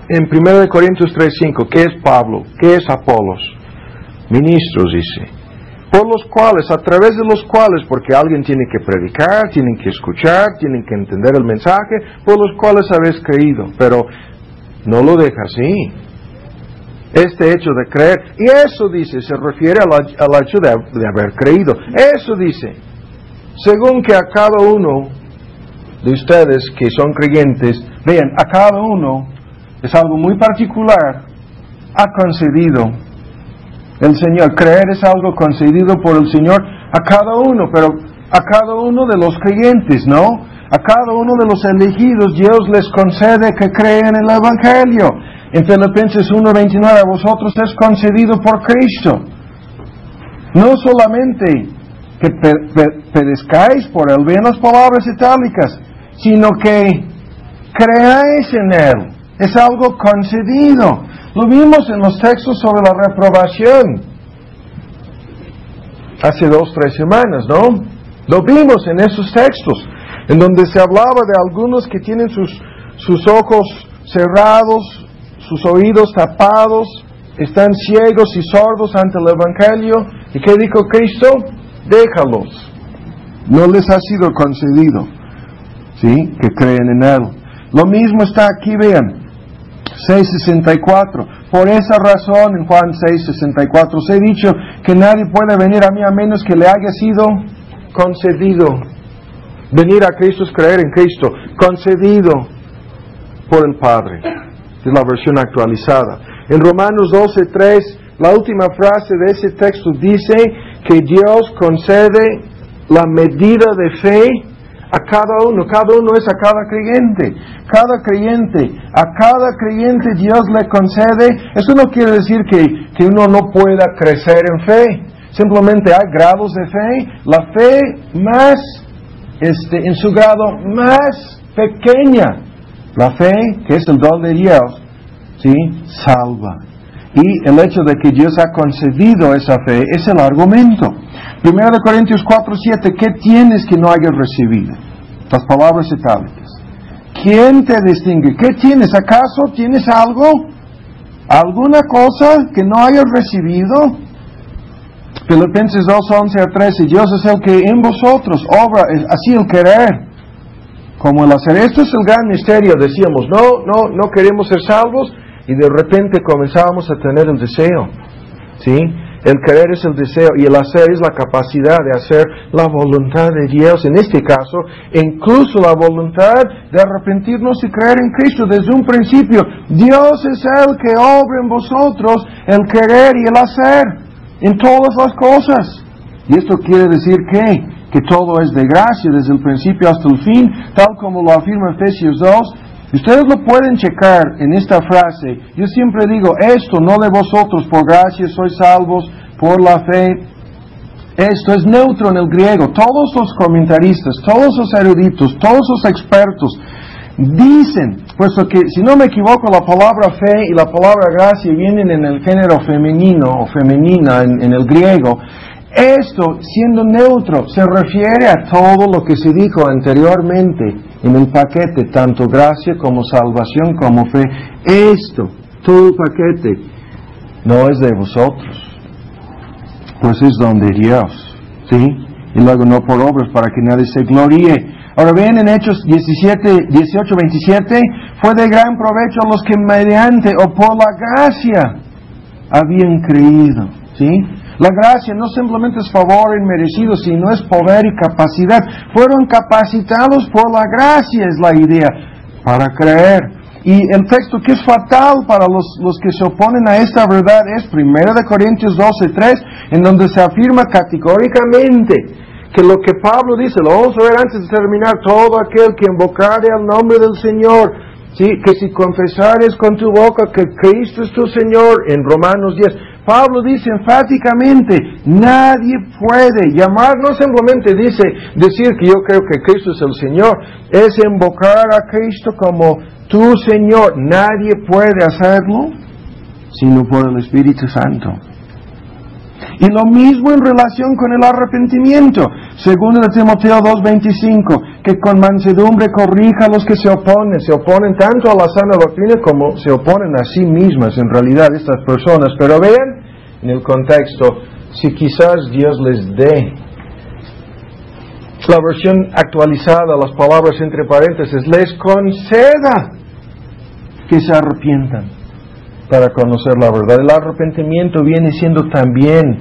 en 1 Corintios 3:5. ¿Qué es Pablo? ¿Qué es Apolos? Ministros, dice. Por los cuales, a través de los cuales, porque alguien tiene que predicar, tienen que escuchar, tienen que entender el mensaje, por los cuales habéis creído. Pero no lo deja así. Este hecho de creer, y eso dice, se refiere al hecho de haber creído. Eso dice, según que a cada uno de ustedes que son creyentes, vean, a cada uno es algo muy particular, ha concedido el Señor. Creer es algo concedido por el Señor a cada uno, pero a cada uno de los creyentes, ¿no? A cada uno de los elegidos Dios les concede que crean en el Evangelio. En Filipenses 1:29, a vosotros es concedido por Cristo. No solamente que perezcáis por él, vean las palabras itálicas, sino que creáis en él. Es algo concedido. Lo vimos en los textos sobre la reprobación hace 2-3 semanas, ¿no? Lo vimos en esos textos, en donde se hablaba de algunos que tienen sus ojos cerrados, sus oídos tapados, están ciegos y sordos ante el Evangelio. ¿Y qué dijo Cristo? Déjalos. No les ha sido concedido, ¿sí? Que creen en él. Lo mismo está aquí, vean. 6:64. Por esa razón, en Juan 6:64, os he dicho que nadie puede venir a mí a menos que le haya sido concedido. Venir a Cristo es creer en Cristo, concedido por el Padre. Es la versión actualizada. En Romanos 12:3, la última frase de ese texto dice que Dios concede la medida de fe a cada uno es a cada creyente, a cada creyente Dios le concede. Eso no quiere decir que uno no pueda crecer en fe, simplemente hay grados de fe. La fe más, en su grado más pequeña, la fe, que es el don de Dios, ¿sí? Salva. Y el hecho de que Dios ha concedido esa fe es el argumento. 1 Corintios 4:7, ¿qué tienes que no hayas recibido? Las palabras itálicas. ¿Quién te distingue? ¿Qué tienes? ¿Acaso tienes algo? ¿Alguna cosa que no hayas recibido? Filipenses 2:11-13, Dios es el que en vosotros obra, así el querer como el hacer. Esto es el gran misterio. Decíamos, no queremos ser salvos, y de repente comenzábamos a tener el deseo, ¿sí? El querer es el deseo y el hacer es la capacidad de hacer la voluntad de Dios. En este caso, incluso la voluntad de arrepentirnos y creer en Cristo desde un principio. Dios es el que obra en vosotros el querer y el hacer en todas las cosas. Y esto quiere decir que todo es de gracia desde el principio hasta el fin, tal como lo afirma Efesios 2. Ustedes lo pueden checar en esta frase. Yo siempre digo, esto no de vosotros, por gracia sois salvos por la fe. Esto es neutro en el griego. Todos los comentaristas, todos los eruditos, todos los expertos dicen, puesto que, si no me equivoco, la palabra fe y la palabra gracia vienen en el género femenino o femenina en el griego. Esto, siendo neutro, se refiere a todo lo que se dijo anteriormente en el paquete, tanto gracia como salvación como fe. Esto, todo el paquete, no es de vosotros, pues es don de Dios, ¿sí? Y luego no por obras para que nadie se gloríe. Ahora ven en Hechos 18, 27, fue de gran provecho a los que mediante o por la gracia habían creído, ¿sí? La gracia no simplemente es favor inmerecido, sino es poder y capacidad. Fueron capacitados por la gracia, es la idea, para creer. Y el texto que es fatal para los que se oponen a esta verdad es 1 Corintios 12:3, en donde se afirma categóricamente que lo que Pablo dice, lo vamos a ver antes de terminar, todo aquel que invocare al nombre del Señor, ¿sí? Que si confesares con tu boca que Cristo es tu Señor, en Romanos 10, Pablo dice enfáticamente, nadie puede llamar, no simplemente dice decir que yo creo que Cristo es el Señor, es invocar a Cristo como tu Señor. Nadie puede hacerlo sino por el Espíritu Santo. Y lo mismo en relación con el arrepentimiento. Segundo de Timoteo 2:25, que con mansedumbre corrija a los que se oponen tanto a la sana doctrina como se oponen a sí mismas en realidad estas personas. Pero vean en el contexto, si quizás Dios les dé. La versión actualizada, las palabras entre paréntesis, les conceda que se arrepientan para conocer la verdad. El arrepentimiento viene siendo también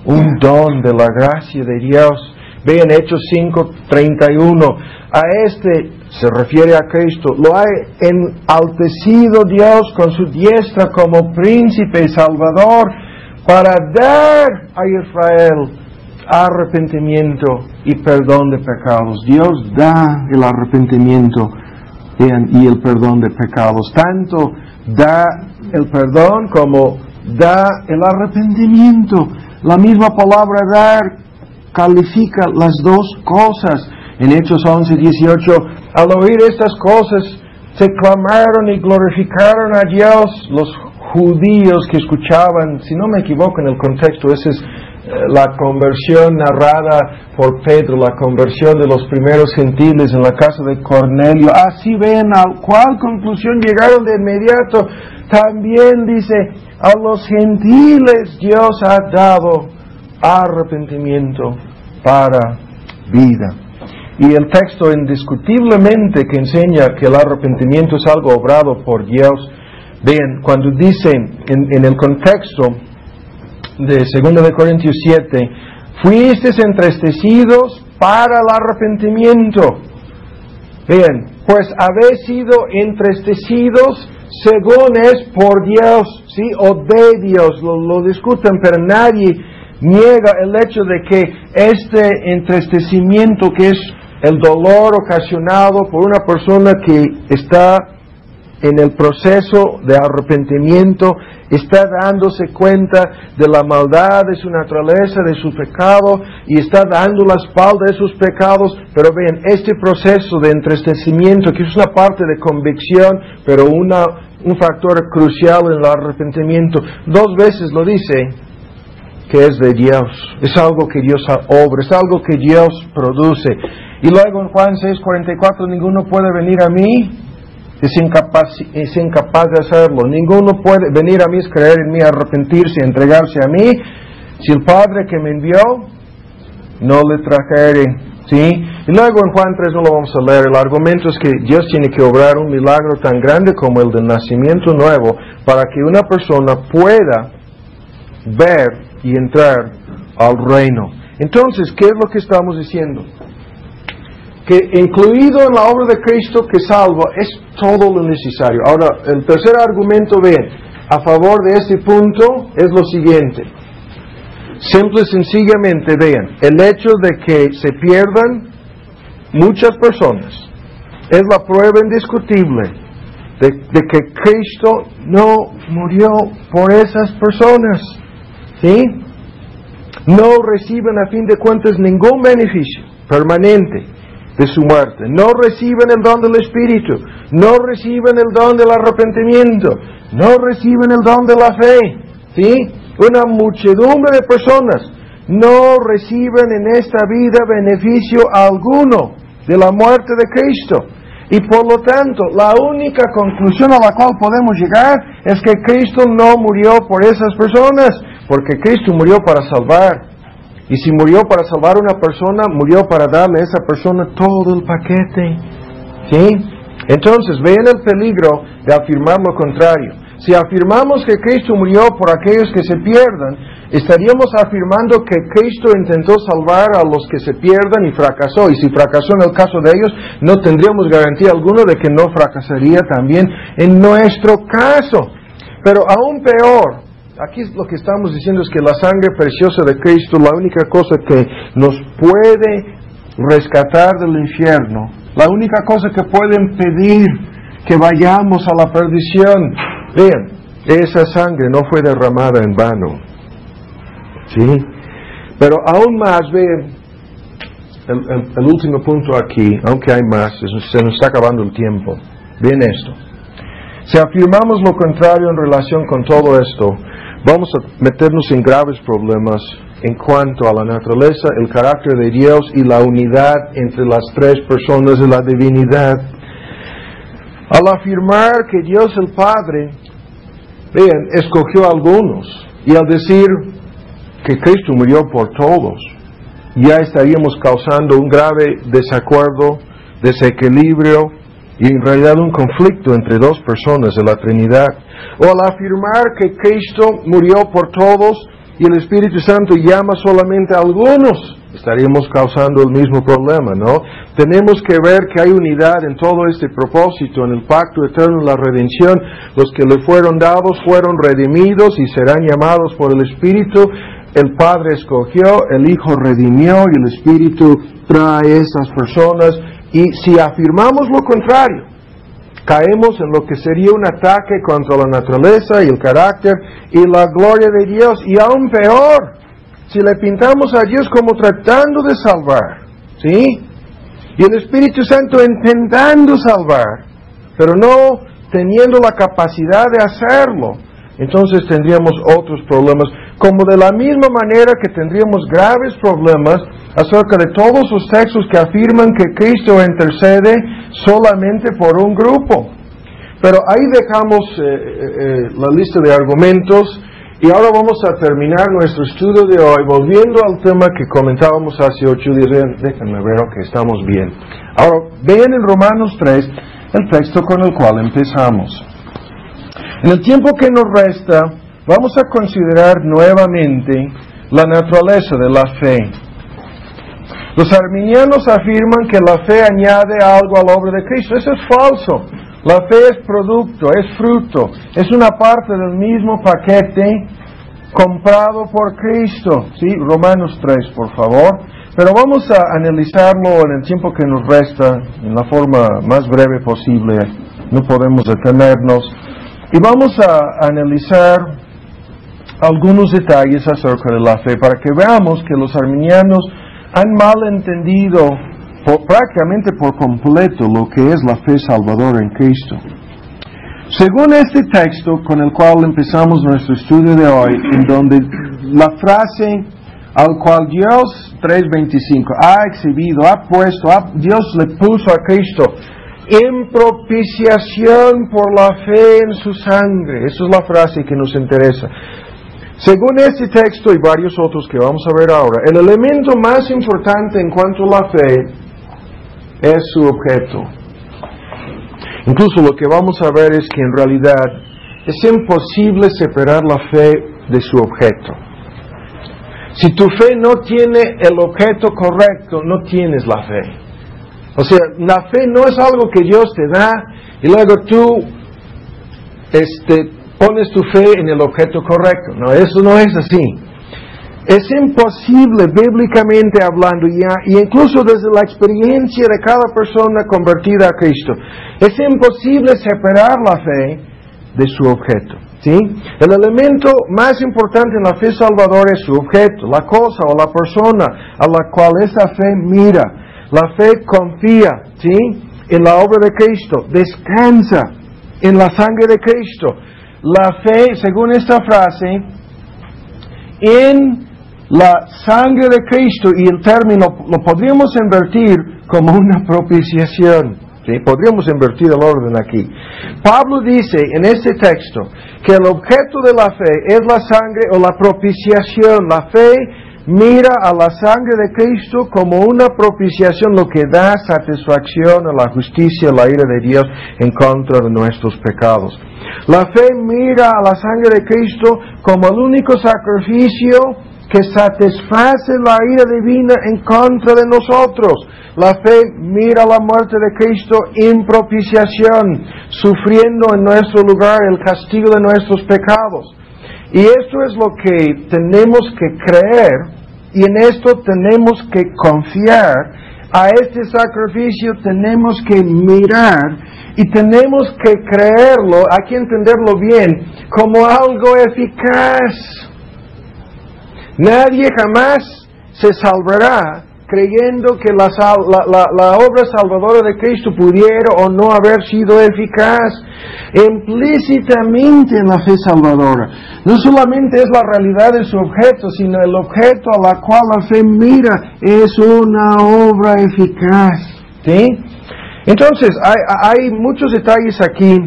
un don de la gracia de Dios. Vean Hechos 5:31. A este se refiere a Cristo. Lo ha enaltecido Dios con su diestra como príncipe y salvador para dar a Israel arrepentimiento y perdón de pecados. Dios da el arrepentimiento y el perdón de pecados. Tanto da el perdón como da el arrepentimiento. La misma palabra dar califica las dos cosas. En Hechos 11:18, al oír estas cosas, se clamaron y glorificaron a Dios. Los judíos que escuchaban, si no me equivoco en el contexto, esa es la conversión narrada por Pedro, la conversión de los primeros gentiles en la casa de Cornelio. Así ven a cuál conclusión llegaron de inmediato. También dice, a los gentiles Dios ha dado arrepentimiento para vida. Y el texto indiscutiblemente que enseña que el arrepentimiento es algo obrado por Dios. Vean, cuando dice en el contexto de 2 Corintios 7, fuisteis entristecidos para el arrepentimiento. Vean, pues habéis sido entristecidos según es por Dios, ¿sí? O de Dios, lo discuten, pero nadie niega el hecho de que este entristecimiento, que es el dolor ocasionado por una persona que está en el proceso de arrepentimiento, está dándose cuenta de la maldad de su naturaleza, de su pecado, y está dando la espalda de sus pecados. Pero vean, este proceso de entristecimiento, que es una parte de convicción, pero un factor crucial en el arrepentimiento, 2 veces lo dice, que es de Dios, es algo que Dios obra, es algo que Dios produce. Y luego en Juan 6:44, ninguno puede venir a mí, es incapaz de hacerlo. Ninguno puede venir a mí, es creer en mí, arrepentirse, entregarse a mí, si el Padre que me envió no le trajere, ¿sí? Y luego en Juan 3, no lo vamos a leer, el argumento es que Dios tiene que obrar un milagro tan grande como el del nacimiento nuevo para que una persona pueda ver y entrar al reino. Entonces, ¿qué es lo que estamos diciendo? Que incluido en la obra de Cristo que salva es todo lo necesario. Ahora, el tercer argumento, vean, a favor de este punto es lo siguiente. Simple y sencillamente, vean, el hecho de que se pierdan muchas personas es la prueba indiscutible de que Cristo no murió por esas personas, ¿sí? No reciben a fin de cuentas ningún beneficio permanente de su muerte. No reciben el don del Espíritu, no reciben el don del arrepentimiento, no reciben el don de la fe, ¿sí? Una muchedumbre de personas no reciben en esta vida beneficio alguno de la muerte de Cristo. Y por lo tanto, la única conclusión a la cual podemos llegar es que Cristo no murió por esas personas, porque Cristo murió para salvar. Y si murió para salvar a una persona, murió para darle a esa persona todo el paquete. ¿Sí? Entonces, vean el peligro de afirmar lo contrario. Si afirmamos que Cristo murió por aquellos que se pierdan, estaríamos afirmando que Cristo intentó salvar a los que se pierdan y fracasó. Y si fracasó en el caso de ellos, no tendríamos garantía alguna de que no fracasaría también en nuestro caso. Pero aún peor, aquí lo que estamos diciendo es que la sangre preciosa de Cristo, la única cosa que nos puede rescatar del infierno, la única cosa que puede impedir que vayamos a la perdición, vean, esa sangre no fue derramada en vano. ¿Sí? Pero aún más, vean, el último punto aquí, aunque hay más, se nos está acabando el tiempo. Vean esto. Si afirmamos lo contrario en relación con todo esto, vamos a meternos en graves problemas en cuanto a la naturaleza, el carácter de Dios y la unidad entre las tres personas de la divinidad. Al afirmar que Dios el Padre, vean, escogió a algunos, y al decir que Cristo murió por todos, ya estaríamos causando un grave desacuerdo, desequilibrio y en realidad un conflicto entre dos personas de la Trinidad. O al afirmar que Cristo murió por todos y el Espíritu Santo llama solamente a algunos, estaríamos causando el mismo problema, ¿no? Tenemos que ver que hay unidad en todo este propósito, en el pacto eterno, en la redención. Los que le fueron dados fueron redimidos y serán llamados por el Espíritu. El Padre escogió, el Hijo redimió y el Espíritu trae esas personas. Y si afirmamos lo contrario, caemos en lo que sería un ataque contra la naturaleza y el carácter y la gloria de Dios. Y aún peor, si le pintamos a Dios como tratando de salvar, ¿sí? Y el Espíritu Santo intentando salvar, pero no teniendo la capacidad de hacerlo, entonces tendríamos otros problemas, como de la misma manera que tendríamos graves problemas acerca de todos los textos que afirman que Cristo intercede solamente por un grupo. Pero ahí dejamos la lista de argumentos y ahora vamos a terminar nuestro estudio de hoy volviendo al tema que comentábamos hace 8 días. Déjenme ver que estamos bien. Ahora, vean en Romanos 3 el texto con el cual empezamos. En el tiempo que nos resta, vamos a considerar nuevamente la naturaleza de la fe. Los arminianos afirman que la fe añade algo a la obra de Cristo. Eso es falso. La fe es producto, es fruto, es una parte del mismo paquete comprado por Cristo. ¿Sí? Romanos 3, por favor. Pero vamos a analizarlo en el tiempo que nos resta, en la forma más breve posible. No podemos detenernos. Y vamos a analizar algunos detalles acerca de la fe para que veamos que los arminianos han malentendido prácticamente por completo lo que es la fe salvadora en Cristo. Según este texto con el cual empezamos nuestro estudio de hoy, en donde la frase al cual Dios, 3:25, ha exhibido, ha puesto, Dios le puso a Cristo en propiciación por la fe en su sangre. Esa es la frase que nos interesa. Según este texto y varios otros que vamos a ver ahora, el elemento más importante en cuanto a la fe es su objeto. Incluso lo que vamos a ver es que en realidad es imposible separar la fe de su objeto. Si tu fe no tiene el objeto correcto, no tienes la fe. O sea, la fe no es algo que Dios te da y luego tú pones tu fe en el objeto correcto. No, eso no es así. Es imposible, bíblicamente hablando, y incluso desde la experiencia de cada persona convertida a Cristo, es imposible separar la fe de su objeto. ¿Sí? El elemento más importante en la fe salvadora es su objeto, la cosa o la persona a la cual esa fe mira. La fe confía, ¿sí?, en la obra de Cristo, descansa en la sangre de Cristo. La fe, según esta frase, en La sangre de Cristo, y el término lo podríamos invertir como una propiciación. ¿Sí? Podríamos invertir el orden aquí. Pablo dice en este texto que el objeto de la fe es la sangre o la propiciación. La fe mira a la sangre de Cristo como una propiciación, lo que da satisfacción a la justicia, a la ira de Dios en contra de nuestros pecados. La fe mira a la sangre de Cristo como el único sacrificio que satisface la ira divina en contra de nosotros. La fe mira la muerte de Cristo en propiciación, sufriendo en nuestro lugar el castigo de nuestros pecados. Y esto es lo que tenemos que creer, y en esto tenemos que confiar. A este sacrificio tenemos que mirar, y tenemos que creerlo, hay que entenderlo bien, como algo eficaz. Nadie jamás se salvará creyendo que la obra salvadora de Cristo pudiera o no haber sido eficaz. Implícitamente en la fe salvadora, no solamente es la realidad de su objeto, sino el objeto a la cual la fe mira es una obra eficaz. ¿Sí? Entonces, hay muchos detalles aquí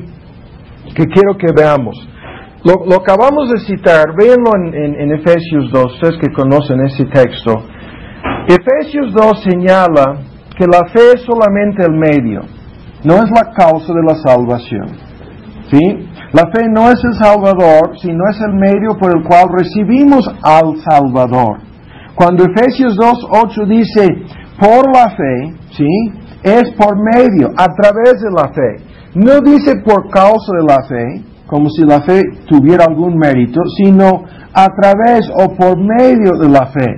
que quiero que veamos. Lo acabamos de citar, véanlo en Efesios 2, ustedes que conocen ese texto. Efesios 2 señala que la fe es solamente el medio, no es la causa de la salvación. ¿Sí? La fe no es el Salvador, sino es el medio por el cual recibimos al Salvador. Cuando Efesios 2:8 dice, por la fe, ¿sí? Es por medio, a través de la fe. No dice por causa de la fe, como si la fe tuviera algún mérito, sino a través o por medio de la fe.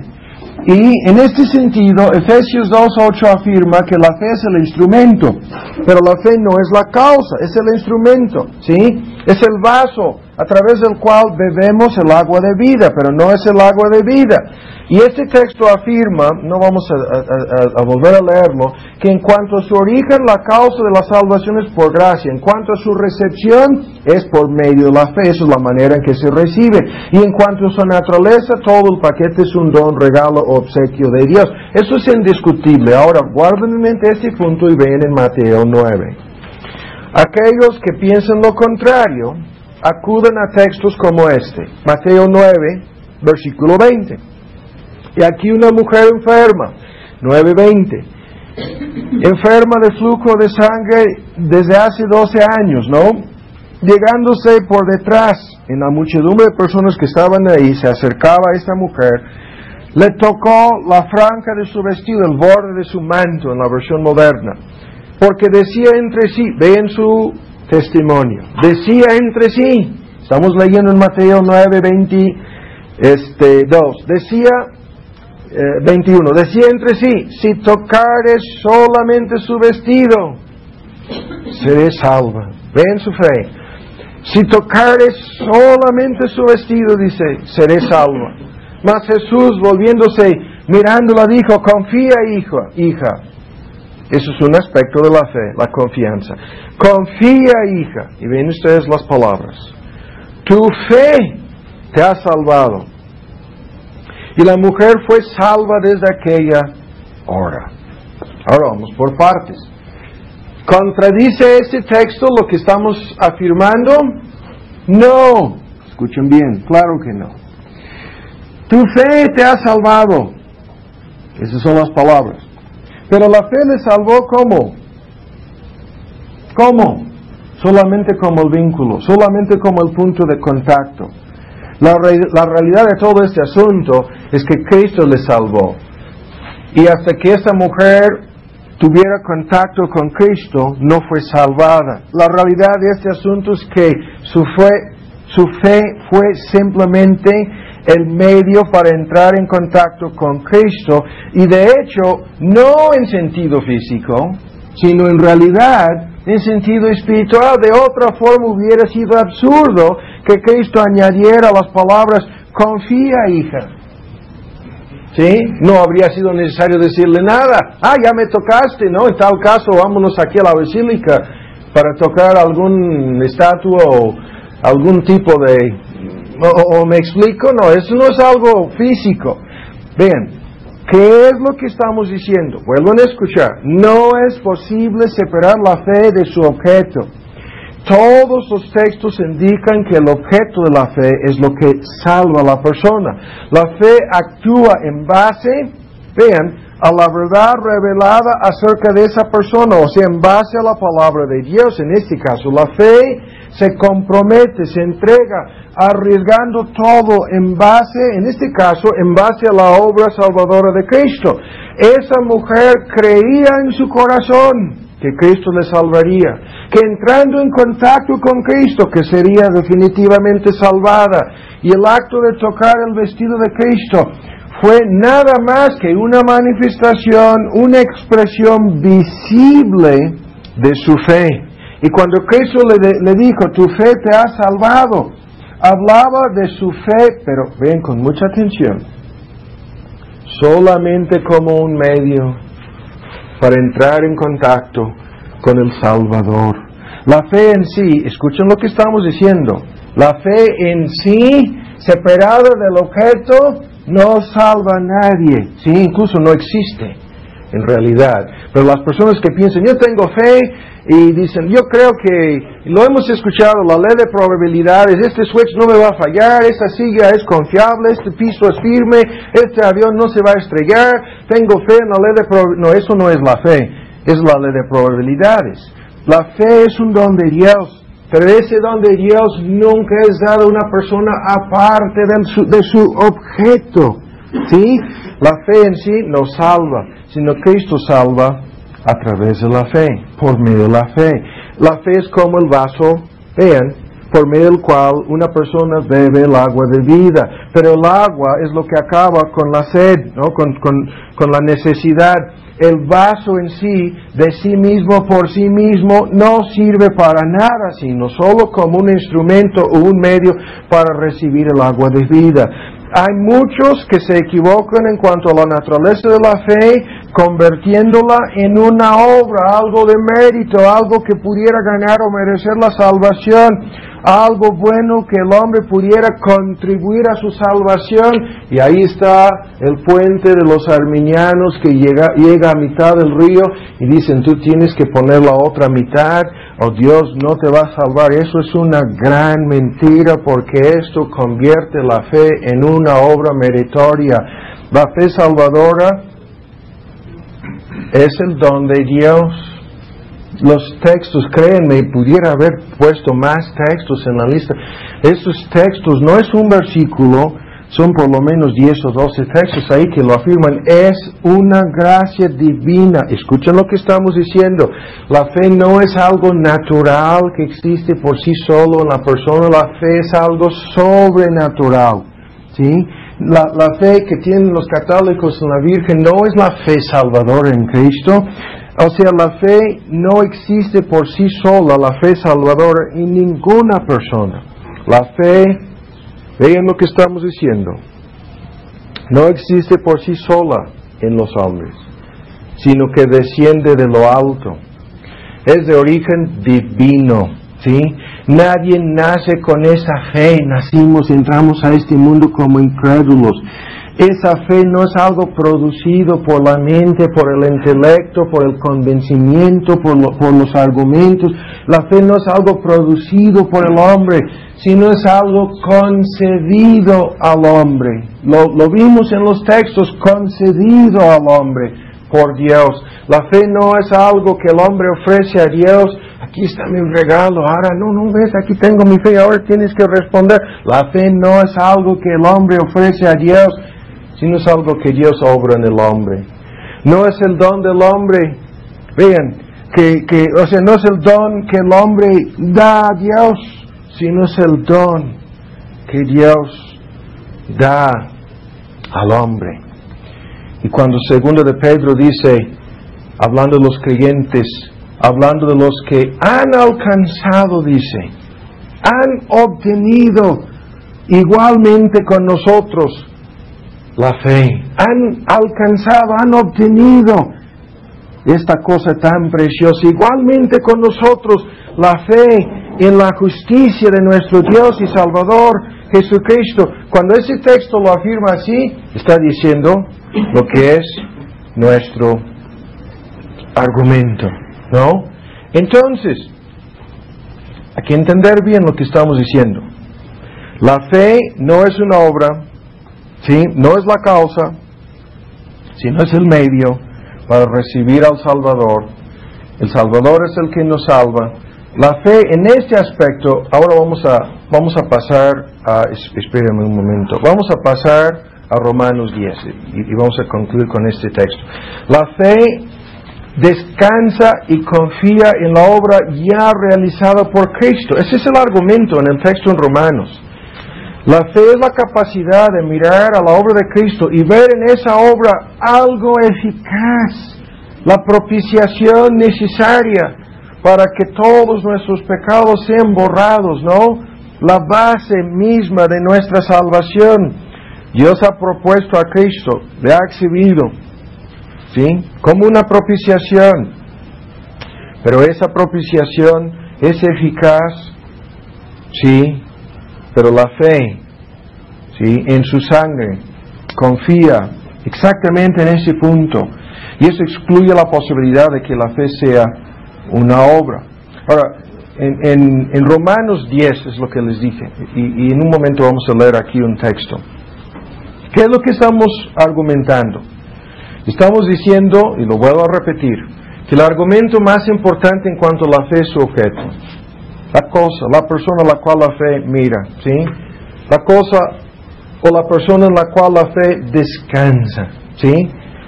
Y en este sentido, Efesios 2:8 afirma que la fe es el instrumento, pero la fe no es la causa, es el instrumento, ¿sí? Es el vaso a través del cual bebemos el agua de vida, pero no es el agua de vida. Y este texto afirma, no vamos a volver a leerlo, que en cuanto a su origen, la causa de la salvación es por gracia. En cuanto a su recepción, es por medio de la fe. Esa es la manera en que se recibe. Y en cuanto a su naturaleza, todo el paquete es un don, regalo o obsequio de Dios. Eso es indiscutible. Ahora, guarden en mente este punto y vean en Mateo 9. Aquellos que piensan lo contrario, acuden a textos como este. Mateo 9, versículo 20. Y aquí una mujer enferma, 9:20, enferma de flujo de sangre desde hace 12 años, ¿no? Llegándose por detrás, en la muchedumbre de personas que estaban ahí, se acercaba a esta mujer, le tocó la franja de su vestido, el borde de su manto, en la versión moderna, porque decía entre sí, vean su testimonio, decía entre sí, estamos leyendo en Mateo 9:22, decía 21, decía entre sí, si tocares solamente su vestido, seré salva. Ven su fe. Si tocares solamente su vestido, dice, seré salva. Mas Jesús, volviéndose, mirándola, dijo, confía, hija. Eso es un aspecto de la fe, la confianza. Confía, hija. Y ven ustedes las palabras. Tu fe te ha salvado. Y la mujer fue salva desde aquella hora. Ahora vamos por partes. ¿Contradice este texto lo que estamos afirmando? No. Escuchen bien, claro que no. Tu fe te ha salvado. Esas son las palabras. Pero la fe le salvó ¿cómo? ¿Cómo? Solamente como el vínculo, solamente como el punto de contacto. La realidad de todo este asunto es que Cristo le salvó. Y hasta que esta mujer tuviera contacto con Cristo, no fue salvada. La realidad de este asunto es que su fe fue simplemente el medio para entrar en contacto con Cristo. Y de hecho, no en sentido físico, sino en realidad en sentido espiritual. De otra forma hubiera sido absurdo que Cristo añadiera las palabras, confía, hija. ¿Sí? No habría sido necesario decirle nada. Ya me tocaste, ¿no? En tal caso, vámonos aquí a la basílica para tocar algún estatua o algún tipo de... ¿O me explico? No, eso no es algo físico. Vean, ¿qué es lo que estamos diciendo? Vuelvan a escuchar. No es posible separar la fe de su objeto. Todos los textos indican que el objeto de la fe es lo que salva a la persona. La fe actúa en base, vean, a la verdad revelada acerca de esa persona, o sea, en base a la palabra de Dios. En este caso, la fe se compromete, se entrega, arriesgando todo en base, en este caso, en base a la obra salvadora de Cristo. Esa mujer creía en su corazón que Cristo le salvaría, que entrando en contacto con Cristo, que sería definitivamente salvada, y el acto de tocar el vestido de Cristo fue nada más que una manifestación, una expresión visible de su fe. Y cuando Cristo le dijo, tu fe te ha salvado, hablaba de su fe, pero ven con mucha atención, solamente como un medio para entrar en contacto con el Salvador. La fe en sí, escuchen lo que estamos diciendo, la fe en sí, separada del objeto, no salva a nadie, sí, incluso no existe en realidad. Pero las personas que piensan, yo tengo fe, y dicen, yo creo que, lo hemos escuchado, la ley de probabilidades, este switch no me va a fallar, esta silla es confiable, este piso es firme, este avión no se va a estrellar, tengo fe en la ley de probabilidades. No, eso no es la fe, es la ley de probabilidades. La fe es un don de Dios, pero ese don de Dios nunca es dado a una persona aparte de su objeto, ¿sí? La fe en sí no salva, sino Cristo salva a través de la fe, por medio de la fe. La fe es como el vaso, vean, por medio del cual una persona bebe el agua de vida. Pero el agua es lo que acaba con la sed, ¿no? Con la necesidad. El vaso en sí, de sí mismo, por sí mismo, no sirve para nada, sino solo como un instrumento o un medio para recibir el agua de vida. Hay muchos que se equivocan en cuanto a la naturaleza de la fe, convirtiéndola en una obra, algo de mérito, algo que pudiera ganar o merecer la salvación, algo bueno que el hombre pudiera contribuir a su salvación. Y ahí está el puente de los arminianos que llega a mitad del río y dicen, tú tienes que poner la otra mitad, o Dios no te va a salvar. Eso es una gran mentira, porque esto convierte la fe en una obra meritoria. La fe salvadora es el don de Dios. Los textos, créanme, pudiera haber puesto más textos en la lista. Estos textos no es un versículo, son por lo menos 10 o 12 textos ahí que lo afirman. Es una gracia divina. Escuchen lo que estamos diciendo. La fe no es algo natural que existe por sí solo en la persona. La fe es algo sobrenatural, ¿sí? La fe que tienen los católicos en la Virgen no es la fe salvadora en Cristo. O sea, la fe no existe por sí sola, la fe salvadora, en ninguna persona. La fe, vean lo que estamos diciendo, no existe por sí sola en los hombres, sino que desciende de lo alto. Es de origen divino, ¿sí? Nadie nace con esa fe. Nacimos, entramos a este mundo como incrédulos. Esa fe no es algo producido por la mente, por el intelecto, por el convencimiento, por los argumentos. La fe no es algo producido por el hombre, sino es algo concedido al hombre. Lo vimos en los textos, concedido al hombre por Dios. La fe no es algo que el hombre ofrece a Dios. Aquí está mi regalo, ahora no ves, aquí tengo mi fe, ahora tienes que responder. La fe no es algo que el hombre ofrece a Dios, sino es algo que Dios obra en el hombre. No es el don del hombre, vean, no es el don que el hombre da a Dios, sino es el don que Dios da al hombre. Y cuando segundo de Pedro dice, hablando de los creyentes, hablando de los que han alcanzado, dice, han obtenido igualmente con nosotros la fe, han alcanzado, han obtenido esta cosa tan preciosa, igualmente con nosotros, la fe en la justicia de nuestro Dios y Salvador Jesucristo. Cuando ese texto lo afirma así, está diciendo lo que es nuestro argumento, ¿no? Entonces, hay que entender bien lo que estamos diciendo. La fe no es una obra, ¿sí? No es la causa, sino es el medio para recibir al Salvador. El Salvador es el que nos salva. La fe en este aspecto, ahora vamos a pasar a, espérenme un momento, vamos a pasar a Romanos 10 y vamos a concluir con este texto. La fe descansa y confía en la obra ya realizada por Cristo. Ese es el argumento en el texto en Romanos. La fe es la capacidad de mirar a la obra de Cristo y ver en esa obra algo eficaz, la propiciación necesaria para que todos nuestros pecados sean borrados, ¿no? La base misma de nuestra salvación. Dios ha propuesto a Cristo, le ha exhibido, ¿sí? Como una propiciación. Pero esa propiciación es eficaz, ¿sí? Pero la fe, ¿sí? En su sangre, confía exactamente en ese punto. Y eso excluye la posibilidad de que la fe sea una obra. Ahora, en Romanos 10 es lo que les dije. Y en un momento vamos a leer aquí un texto. ¿Qué es lo que estamos argumentando? Estamos diciendo, y lo vuelvo a repetir, que el argumento más importante en cuanto a la fe es su objeto. La cosa, la persona a la cual la fe mira, ¿sí? La cosa o la persona en la cual la fe descansa, ¿sí?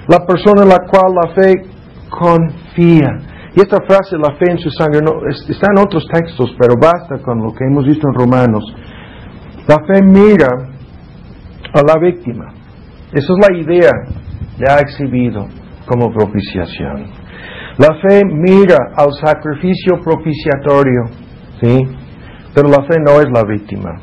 La persona en la cual la fe confía. Y esta frase, la fe en su sangre, no, está en otros textos, pero basta con lo que hemos visto en Romanos. La fe mira a la víctima. Esa es la idea que ha exhibido como propiciación. La fe mira al sacrificio propiciatorio, ¿sí? Pero la fe no es la víctima.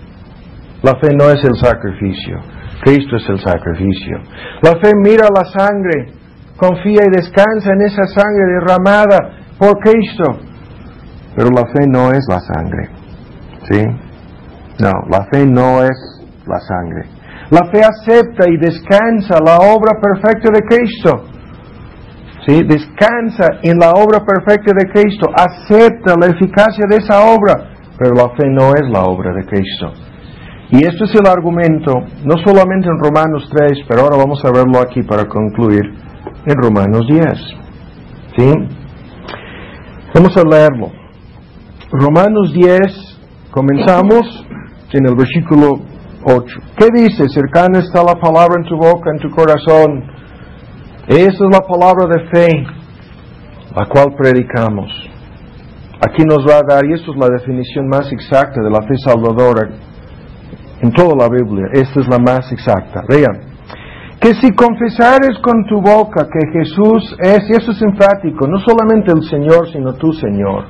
La fe no es el sacrificio. Cristo es el sacrificio. La fe mira la sangre, confía y descansa en esa sangre derramada por Cristo. Pero la fe no es la sangre, ¿sí? No, la fe no es la sangre. La fe acepta y descansa la obra perfecta de Cristo. ¿Sí? Descansa en la obra perfecta de Cristo. Acepta la eficacia de esa obra. Pero la fe no es la obra de Cristo. Y esto es el argumento, no solamente en Romanos 3, pero ahora vamos a verlo aquí para concluir en Romanos 10. ¿Sí? Vamos a leerlo. Romanos 10, comenzamos en el versículo 8. ¿Qué dice? Cercana está la palabra en tu boca, en tu corazón. Esa es la palabra de fe, la cual predicamos. Aquí nos va a dar, y esto es la definición más exacta de la fe salvadora en toda la Biblia. Esta es la más exacta. Vean, que si confesares con tu boca que Jesús es, y eso es enfático, no solamente el Señor, sino tu Señor.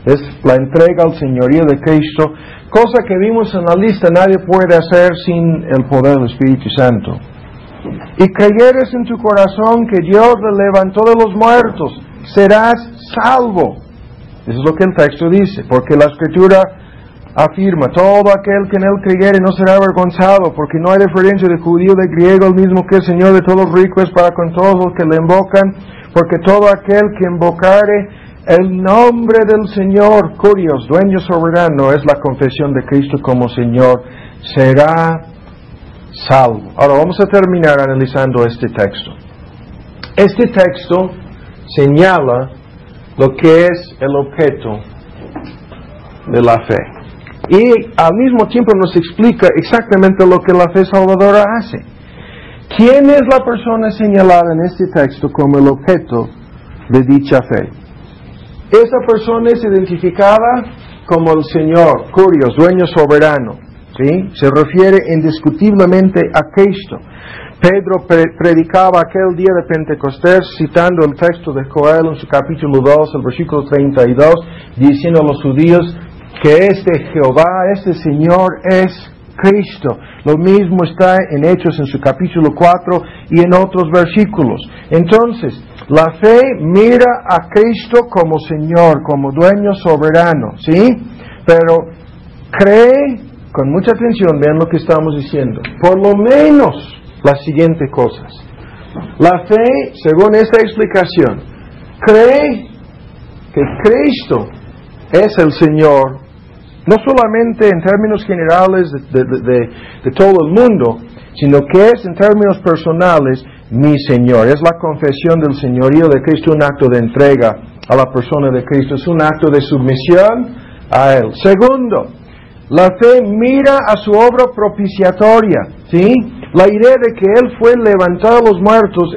Es la entrega al señorío de Cristo, cosa que vimos en la lista, nadie puede hacer sin el poder del Espíritu Santo. Y creyeres en tu corazón que Dios le levantó de los muertos, serás salvo. Eso es lo que el texto dice, porque la Escritura afirma, todo aquel que en él creyere no será avergonzado, porque no hay diferencia de judío, de griego, el mismo que el Señor de todos los ricos es para con todos los que le invocan, porque todo aquel que invocare el nombre del Señor, Curios, dueño soberano, es la confesión de Cristo como Señor, será salvo. Ahora vamos a terminar analizando este texto. Este texto señala lo que es el objeto de la fe. Y al mismo tiempo nos explica exactamente lo que la fe salvadora hace. ¿Quién es la persona señalada en este texto como el objeto de dicha fe? Esa persona es identificada como el Señor, Curios, dueño soberano. ¿Sí? Se refiere indiscutiblemente a Cristo. Pedro predicaba aquel día de Pentecostés citando el texto de Joel en su capítulo 2, el versículo 32, diciendo a los judíos que este Jehová, este Señor es Cristo. Lo mismo está en Hechos en su capítulo 4 y en otros versículos. Entonces, la fe mira a Cristo como Señor, como dueño soberano, ¿sí? Pero cree, con mucha atención, vean lo que estamos diciendo. Por lo menos las siguientes cosas. La fe, según esta explicación, cree que Cristo es el Señor, no solamente en términos generales de todo el mundo, sino que es en términos personales mi Señor. Es la confesión del señorío de Cristo, un acto de entrega a la persona de Cristo, es un acto de sumisión a Él. Segundo, la fe mira a su obra propiciatoria, ¿sí? La idea de que Él fue levantado a los muertos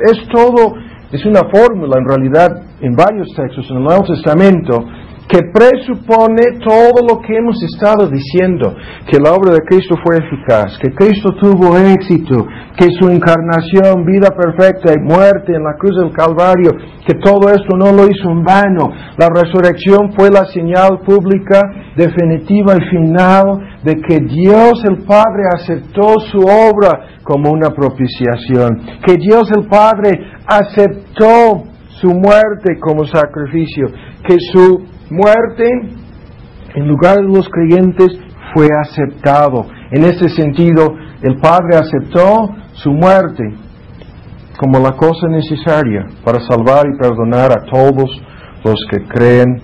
es una fórmula en realidad en varios textos en el Nuevo Testamento que presupone todo lo que hemos estado diciendo, que la obra de Cristo fue eficaz, que Cristo tuvo éxito, que su encarnación, vida perfecta y muerte en la cruz del Calvario, que todo esto no lo hizo en vano. La resurrección fue la señal pública, definitiva y final de que Dios el Padre aceptó su obra como una propiciación, que Dios el Padre aceptó su muerte como sacrificio, que su muerte en lugar de los creyentes fue aceptado. En ese sentido, el Padre aceptó su muerte como la cosa necesaria para salvar y perdonar a todos los que creen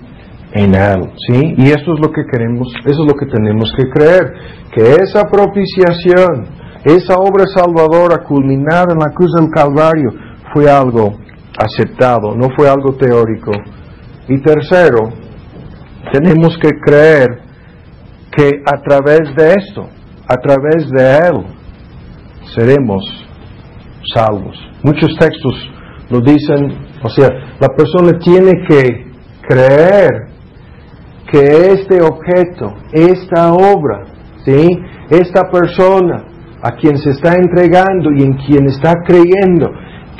en Él, ¿sí? Y esto es lo que queremos, eso es lo que tenemos que creer, que esa propiciación, esa obra salvadora culminada en la cruz del Calvario fue algo aceptado, no fue algo teórico. Y tercero, tenemos que creer que a través de esto, a través de Él, seremos salvos. Muchos textos lo dicen, o sea, la persona tiene que creer que este objeto, esta obra, ¿sí? Esta persona a quien se está entregando y en quien está creyendo,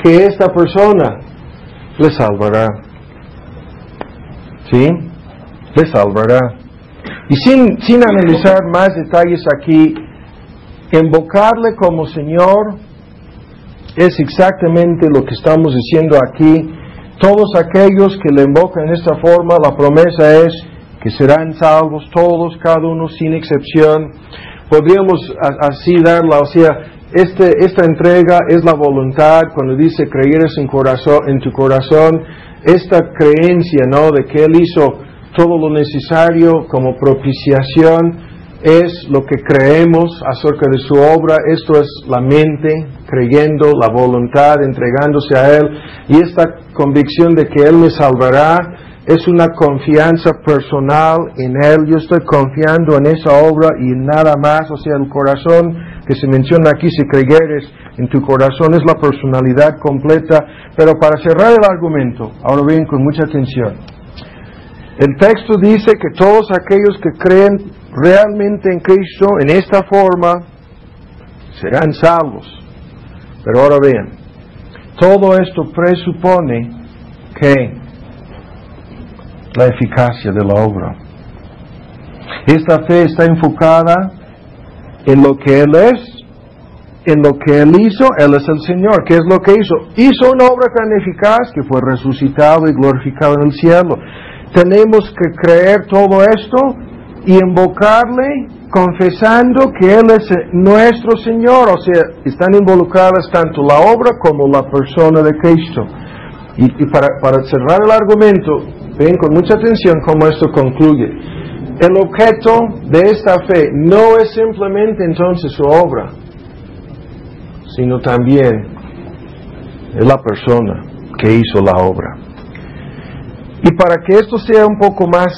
que esta persona le salvará. ¿Sí? Le salvará. Y sin analizar más detalles aquí, invocarle como Señor es exactamente lo que estamos diciendo aquí. Todos aquellos que le invocan de esta forma, la promesa es que serán salvos, todos, cada uno sin excepción. Podríamos así darla, o sea, esta entrega es la voluntad, cuando dice creyeres en tu corazón, esta creencia, ¿no?, de que Él hizo todo lo necesario como propiciación, es lo que creemos acerca de su obra. Esto es la mente creyendo, la voluntad entregándose a Él, y esta convicción de que Él me salvará es una confianza personal en Él. Yo estoy confiando en esa obra y en nada más. O sea, el corazón que se menciona aquí, si creyeres en tu corazón, es la personalidad completa. Pero para cerrar el argumento, ahora bien, con mucha atención, el texto dice que todos aquellos que creen realmente en Cristo en esta forma serán salvos. Pero ahora vean, todo esto presupone que la eficacia de la obra. Esta fe está enfocada en lo que Él es, en lo que Él hizo. Él es el Señor. ¿Qué es lo que hizo? Hizo una obra tan eficaz que fue resucitado y glorificado en el cielo. Tenemos que creer todo esto y invocarle confesando que Él es nuestro Señor. O sea, están involucradas tanto la obra como la persona de Cristo. Y para cerrar el argumento, ven con mucha atención cómo esto concluye. El objeto de esta fe no es simplemente entonces su obra, sino también es la persona que hizo la obra. Y para que esto sea un poco más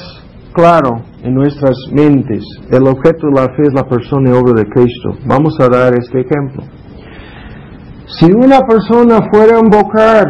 claro en nuestras mentes, el objeto de la fe es la persona y obra de Cristo. Vamos a dar este ejemplo. Si una persona fuera a invocar